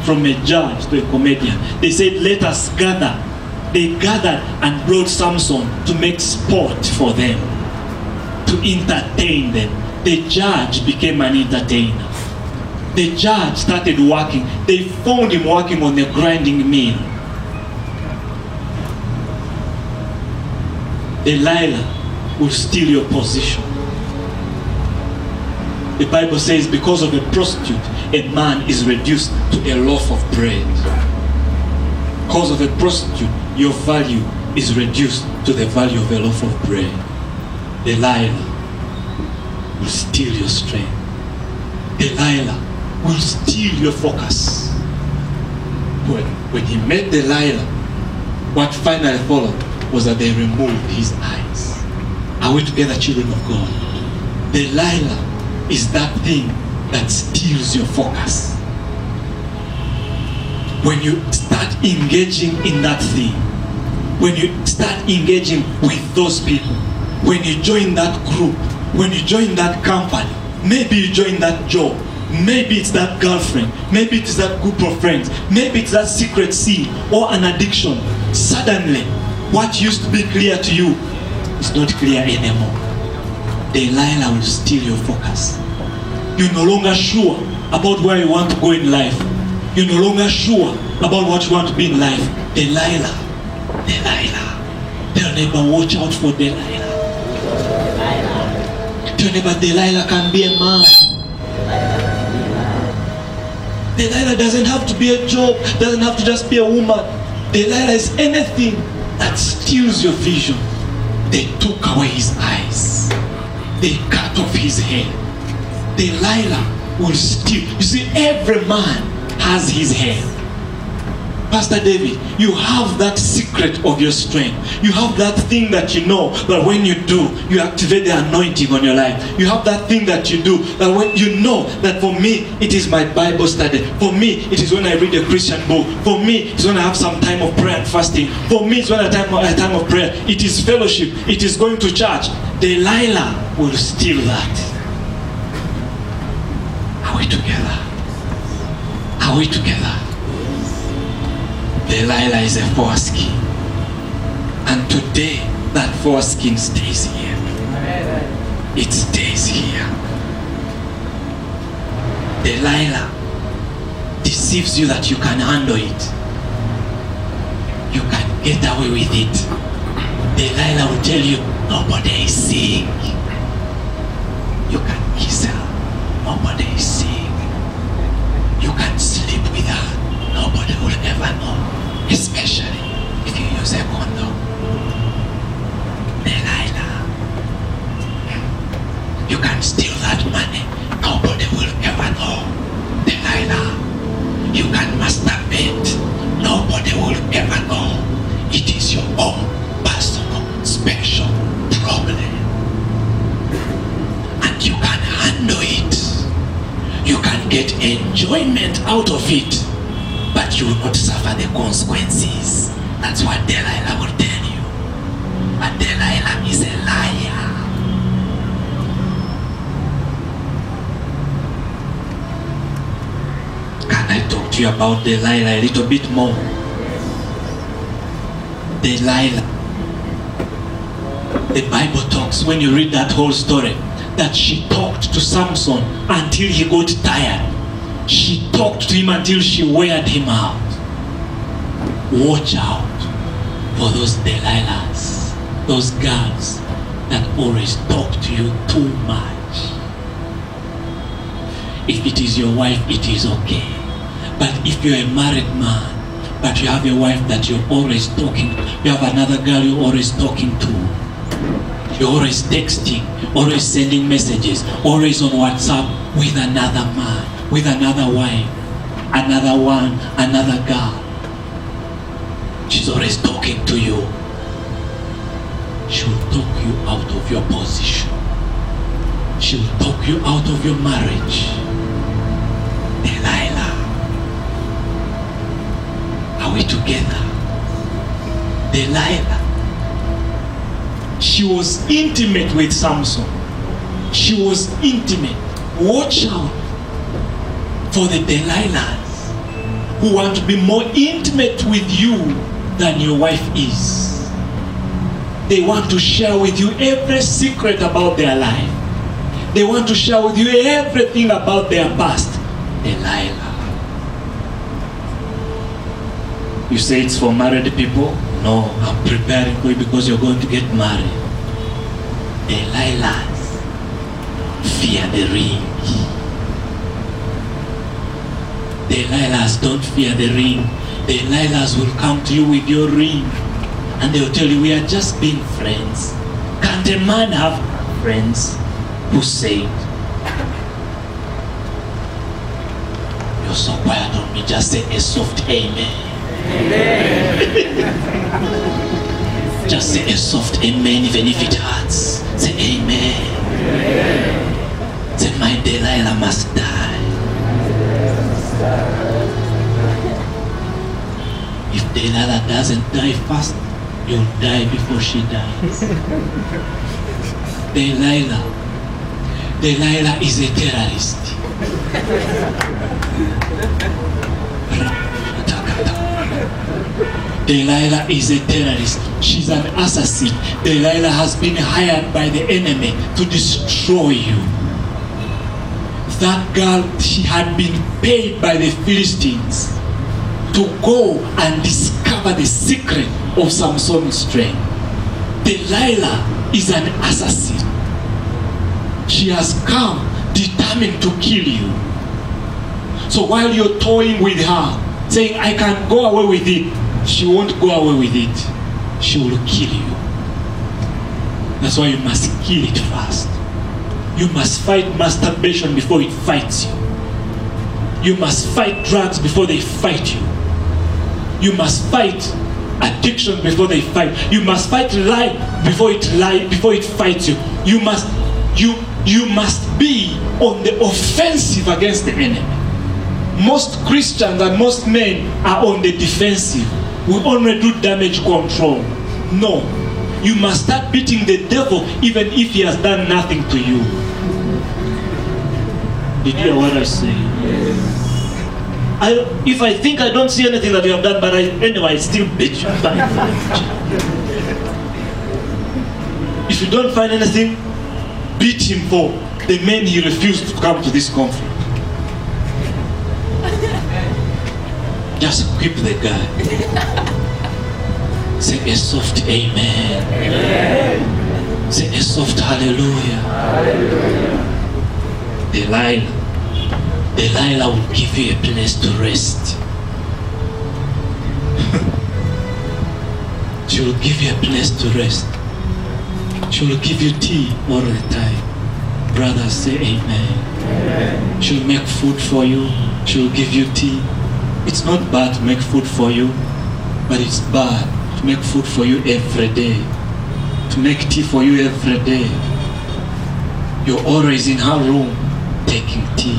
from a judge to a comedian. They said, let us gather. They gathered and brought Samson to make sport for them, to entertain them. The judge became an entertainer. The judge started working. They found him working on the grinding mill. Delilah will steal your position. The Bible says because of a prostitute, a man is reduced to a loaf of bread. Because of a prostitute, your value is reduced to the value of a loaf of bread. Delilah will steal your strength. Delilah will steal your focus. when he met Delilah, what finally followed was that they removed his eyes. Are we together, children of God? Delilah is that thing that steals your focus. When you start engaging in that thing, when you start engaging with those people, when you join that group, when you join that company, maybe you join that job, maybe it's that girlfriend, maybe it's that group of friends, maybe it's that secret sin or an addiction, suddenly what used to be clear to you is not clear anymore. Delilah will steal your focus. You're no longer sure about where you want to go in life. You're no longer sure about what you want to be in life. Delilah. Tell neighbor, watch out for Delilah. Tell neighbor, Delilah can be a man. Delilah doesn't have to be a job, doesn't have to just be a woman. Delilah is anything that steals your vision. They took away his eyes. They cut off his hair. Delilah will steal. You see, every man has his hair. Pastor David, you have that secret of your strength. You have that thing that you know that when you do, you activate the anointing on your life. You have that thing that you do that when you know that for me, it is my Bible study. For me, it is when I read a Christian book. For me, it's when I have some time of prayer and fasting. For me, it's when a time of prayer. It is fellowship. It is going to church. Delilah will steal that. Are we together? Are we together? Delilah is a foreskin. And today, that foreskin stays here. It stays here. Delilah deceives you that you can handle it. You can get away with it. Delilah will tell you, nobody is seeing. You can kiss her. Nobody is seeing. You can sleep with her. Nobody will ever know. Especially if you use a condom. Delilah. You can steal that money. Nobody will ever know. Delilah. You can masturbate. Nobody will ever know. It is your own personal, special problem. And you can handle it. You can get enjoyment out of it. But you will not suffer the consequences. That's what Delilah will tell you. But Delilah is a liar. Can I talk to you about Delilah a little bit more? Delilah. The Bible talks, when you read that whole story, that she talked to Samson until he got tired. She talked to him until she weared him out. Watch out for those Delilahs, those girls that always talk to you too much. If it is your wife, it is okay. But if you're a married man, but you have a wife that you're always talking to, you have another girl you're always talking to, you're always texting, always sending messages, always on WhatsApp with another man, with another wife, another one, another girl. She's always talking to you. She will talk you out of your position. She will talk you out of your marriage. Delilah. Are we together? Delilah. She was intimate with Samson. She was intimate. Watch out for the Delilahs who want to be more intimate with you than your wife is. They want to share with you every secret about their life. They want to share with you everything about their past. Delilah. You say it's for married people? No, I'm preparing for you because you're going to get married. Delilahs fear the ring. Delilahs don't fear the ring. Delilahs will come to you with your ring and they'll tell you, we are just being friends. Can't a man have friends who say, you You're so quiet on me. Just say a soft amen. Just say a soft amen, even if it hurts. Say amen. Say, my Delilah must die. If Delilah doesn't die fast, you'll die before she dies. Delilah is a terrorist. Delilah is a terrorist. She's an assassin. Delilah has been hired by the enemy to destroy you. That girl, she had been paid by the Philistines to go and discover the secret of Samson's strength. Delilah is an assassin. She has come determined to kill you. So while you're toying with her, saying, I can go away with it, she won't go away with it. She will kill you. That's why you must kill it first. You must fight masturbation before it fights you. You must fight drugs before they fight you. You must fight addiction before they fight. You must fight lie before it fights you. You must be on the offensive against the enemy. Most Christians and most men are on the defensive. We only do damage control. No. You must start beating the devil even if he has done nothing to you. Did you hear what I say? If I think I don't see anything that you have done, but anyway, I still beat you. If you don't find anything, beat him for the men he refused to come to this conflict. Just whip the guy. Say a soft amen. Say a soft hallelujah. Delilah will give you a place to rest. She will give you a place to rest. She will give you tea all the time. Brothers, say amen. She will make food for you. She will give you tea. It's not bad to make food for you, but it's bad to make food for you every day. To make tea for you every day. You're always in her room taking tea.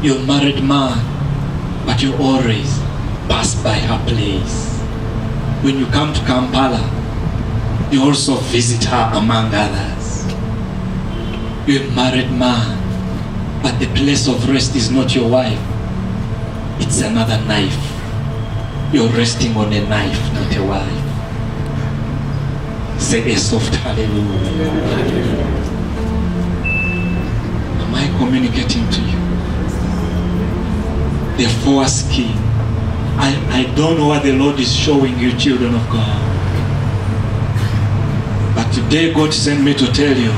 You're a married man, but you always pass by her place. When you come to Kampala, you also visit her among others. You're a married man, but the place of rest is not your wife. It's another knife. You're resting on a knife, not a wife. Say a soft hallelujah. Am I communicating to you? The foreskin. I don't know what the Lord is showing you, children of God. But today God sent me to tell you,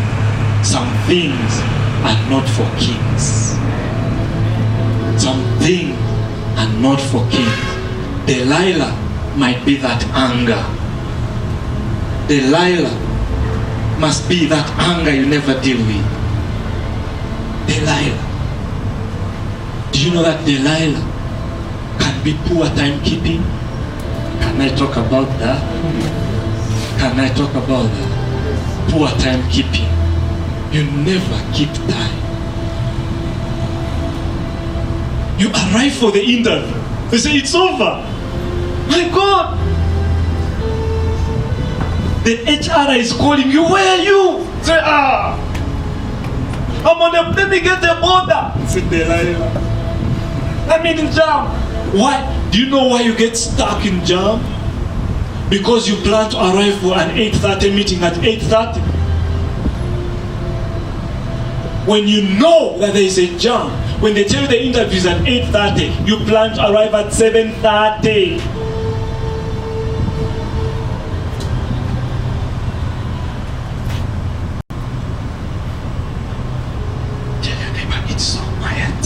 some things are not for kings. Some things are not for kings. Delilah might be that anger. Delilah must be that anger you never deal with. Delilah. Do you know that Delilah can be poor timekeeping? Can I talk about that? Can I talk about that? Poor timekeeping. You never keep time. You arrive for the interview. They say it's over. My God. The HR is calling you. Where are you? Say, I'm on the, let me get the border. Say, Delilah, I'm in jam. Why? Do you know why you get stuck in jam? Because you plan to arrive for an 8:30 meeting at 8:30. When you know that there is a jam, when they tell you the interview is at 8:30, you plan to arrive at 7:30. Tell your neighbor, it's so quiet.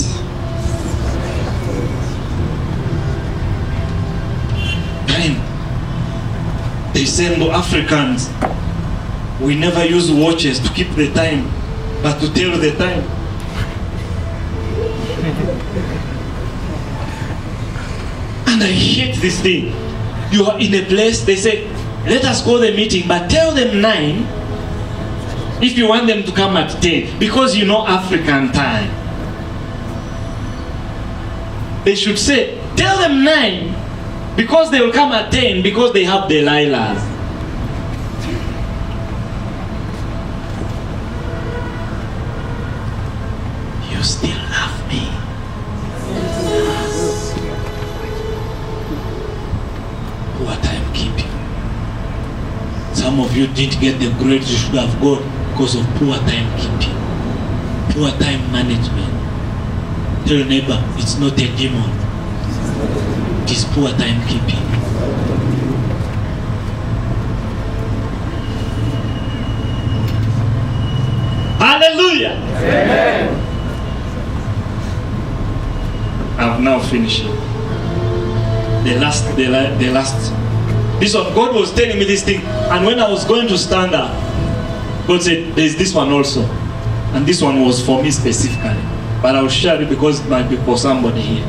Time. They say no, Africans, we never use watches to keep the time, but to tell the time. And I hate this thing. You are in a place, they say, let us call the meeting, but tell them 9 if you want them to come at 10, because you know African time. They should say, tell them 9 because they will come at 10 because they have Delilahs. You still love me. Poor timekeeping. Some of you didn't get the grades you should have got because of poor timekeeping, poor time management. Tell your neighbor, it's not a demon. It is poor timekeeping. Hallelujah. Amen. I'm now finishing. The last. This one, God was telling me this thing, and when I was going to stand up, God said, there's this one also. And this one was for me specifically. But I'll share it because it might be for somebody here.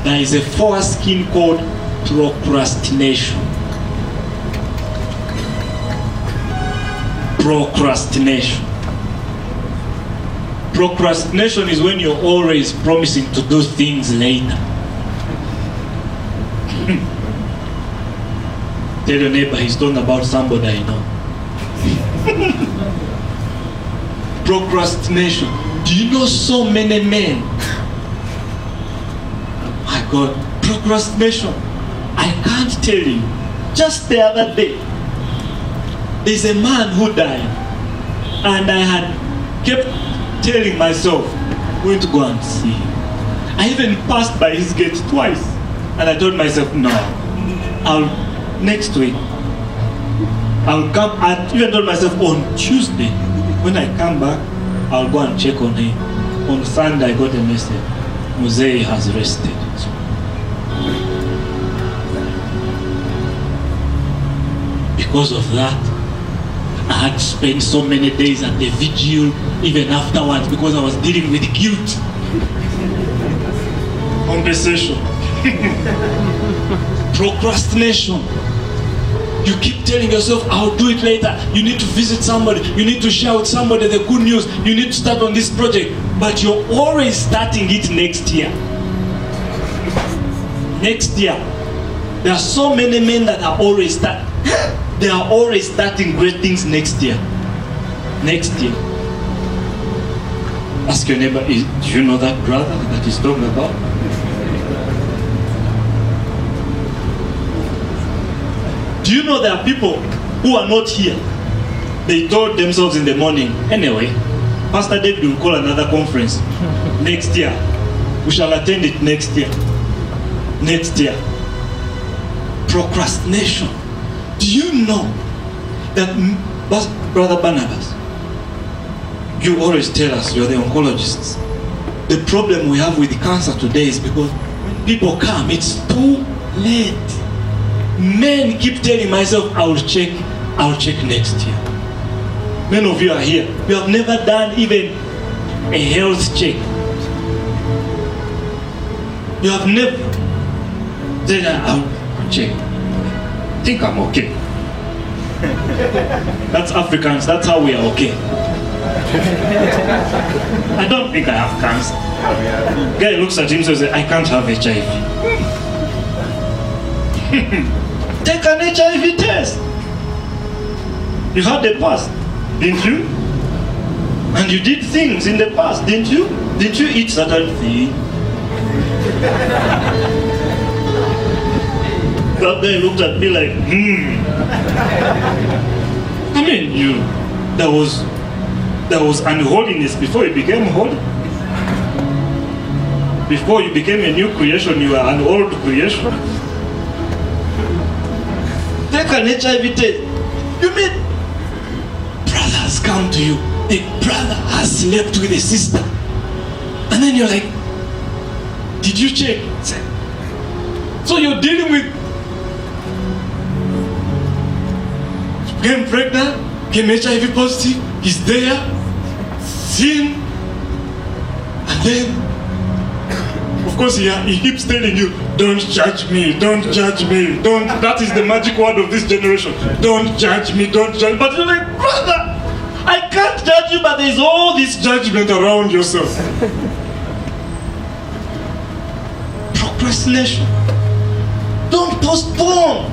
There is a foreskin called procrastination. Procrastination. Procrastination is when you're always promising to do things later. Tell your neighbor, he's talking about somebody I know. Procrastination. Do you know so many men? My God, procrastination. I can't tell you. Just the other day, there's a man who died, and I had kept telling myself, I'm going to go and see him. I even passed by his gate twice, and I told myself, no, next week, I'll come. I even told myself on Tuesday, when I come back, I'll go and check on him. On Sunday, I got a message. Mosei has rested. Because of that, I had to spend so many days at the vigil, even afterwards, because I was dealing with guilt. Compensation. Procrastination. You keep telling yourself, I'll do it later. You need to visit somebody. You need to share with somebody the good news. You need to start on this project. But you're always starting it next year. Next year. There are so many men that are always they are always starting great things next year. Next year. Ask your neighbor, do you know that brother that he's talking about? Do you know there are people who are not here? They told themselves in the morning, anyway, Pastor David will call another conference next year. We shall attend it next year. Next year. Procrastination. Do you know that, Brother Barnabas, you always tell us you're the oncologists. The problem we have with cancer today is because when people come, it's too late. Men keep telling myself, I'll check next year. Many of you are here. You have never done even a health check. You have never said, I'll check. I think I'm okay. That's Africans, that's how we are okay. I don't think I have cancer. Guy looks at him and says, I can't have HIV. Take an HIV test. You had the past, didn't you? And you did things in the past, didn't you? Did you eat certain things? That guy looked at me like, I mean, there was unholiness before you became holy. Before you became a new creation, you were an old creation. Take an HIV test. You mean brother has come to you, a brother has slept with a sister, and then you're like, did you check? So you're dealing with, became pregnant, became HIV positive, he's there, sin, and then of Of course, he keeps telling you, don't judge me, don't judge me, don't. That is the magic word of this generation. Don't judge me, don't judge. But you're like, brother, I can't judge you, but there's all this judgment around yourself. Procrastination. Don't postpone.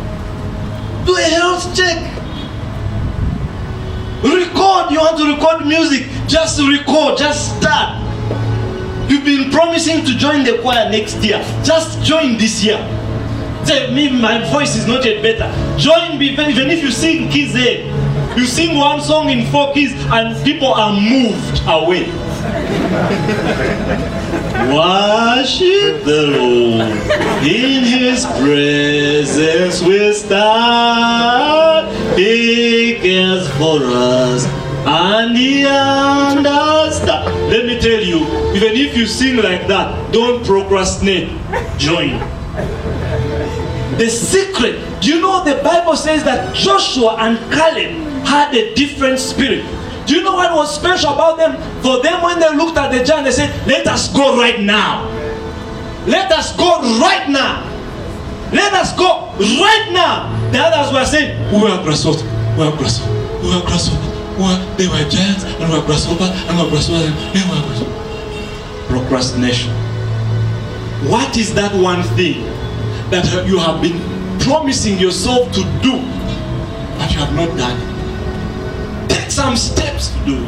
Do a health check. Record. You want to record music? Just record. Just start. You've been promising to join the choir next year. Just join this year. Say, me, my voice is not yet better. Join, even if you sing keys A. You sing one song in 4 keys and people are moved away. Worship the Lord. In His presence we stand. He cares for us and He understands. Let me tell you, even if you sing like that, don't procrastinate. Join. The secret, do you know the Bible says that Joshua and Caleb had a different spirit? Do you know what was special about them? For them, when they looked at the giant, they said, let us go right now. Let us go right now. Let us go right now. The others were saying, we are grasshoppers, we are grasshoppers, we are grasshoppers. They were giants, and we are grasshoppers, and we are grasshoppers, and they were grasshoppers. Procrastination. What is that one thing that you have been promising yourself to do, but you have not done it? Take some steps to do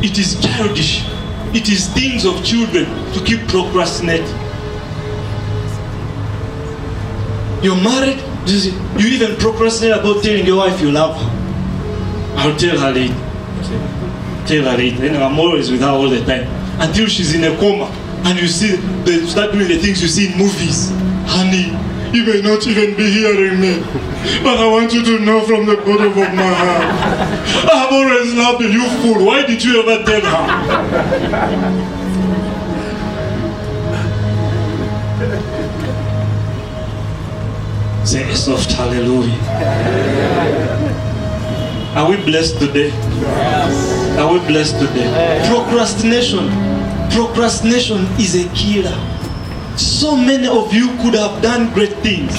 it. It is childish. It is things of children to keep procrastinating. You're married, you even procrastinate about telling your wife you love her. I'll tell her later. Tell her later. Anyway, I'm always with her all the time. Until she's in a coma. And you see, they start doing the things you see in movies. Honey, you may not even be hearing me, but I want you to know from the bottom of my heart, I've always loved you, you fool. Why did you ever tell her? Say a soft hallelujah. Are we blessed today? Yes. Are we blessed today? Yes. Procrastination is a killer. So many of you could have done great things.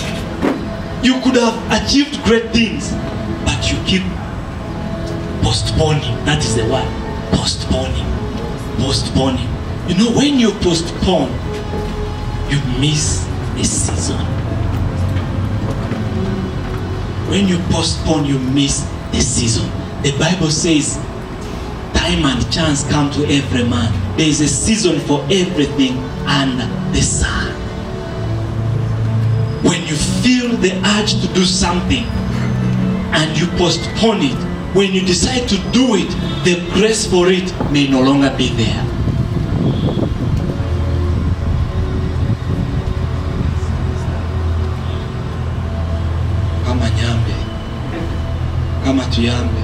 You could have achieved great things, but you keep postponing. That is the word. Postponing. Postponing. You know, when you postpone, you miss a season. When you postpone, you miss the season. The Bible says, time and chance come to every man. There is a season for everything under the sun. When you feel the urge to do something and you postpone it, when you decide to do it, the grace for it may no longer be there. Kama nyambe, kama tuyambe.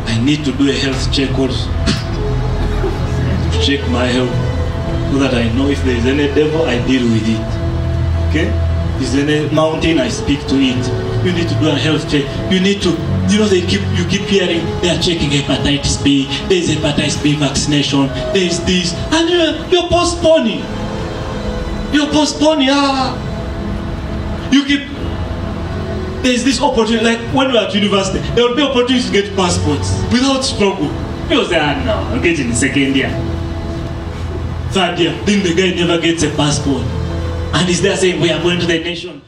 I need to do a health check also. To check my health, so that I know if there is any devil, I deal with it. Okay? If there is any mountain, I speak to it. You need to do a health check. You need to, you know, you keep hearing they are checking hepatitis B. There is hepatitis B vaccination. There is this, and you're postponing. You're postponing. You keep. There is this opportunity, like when we are at university, there will be opportunity to get passports without struggle. People say, no, I'm getting in second year. Third year, then the guy never gets a passport. And he's there saying, we are going to the nation.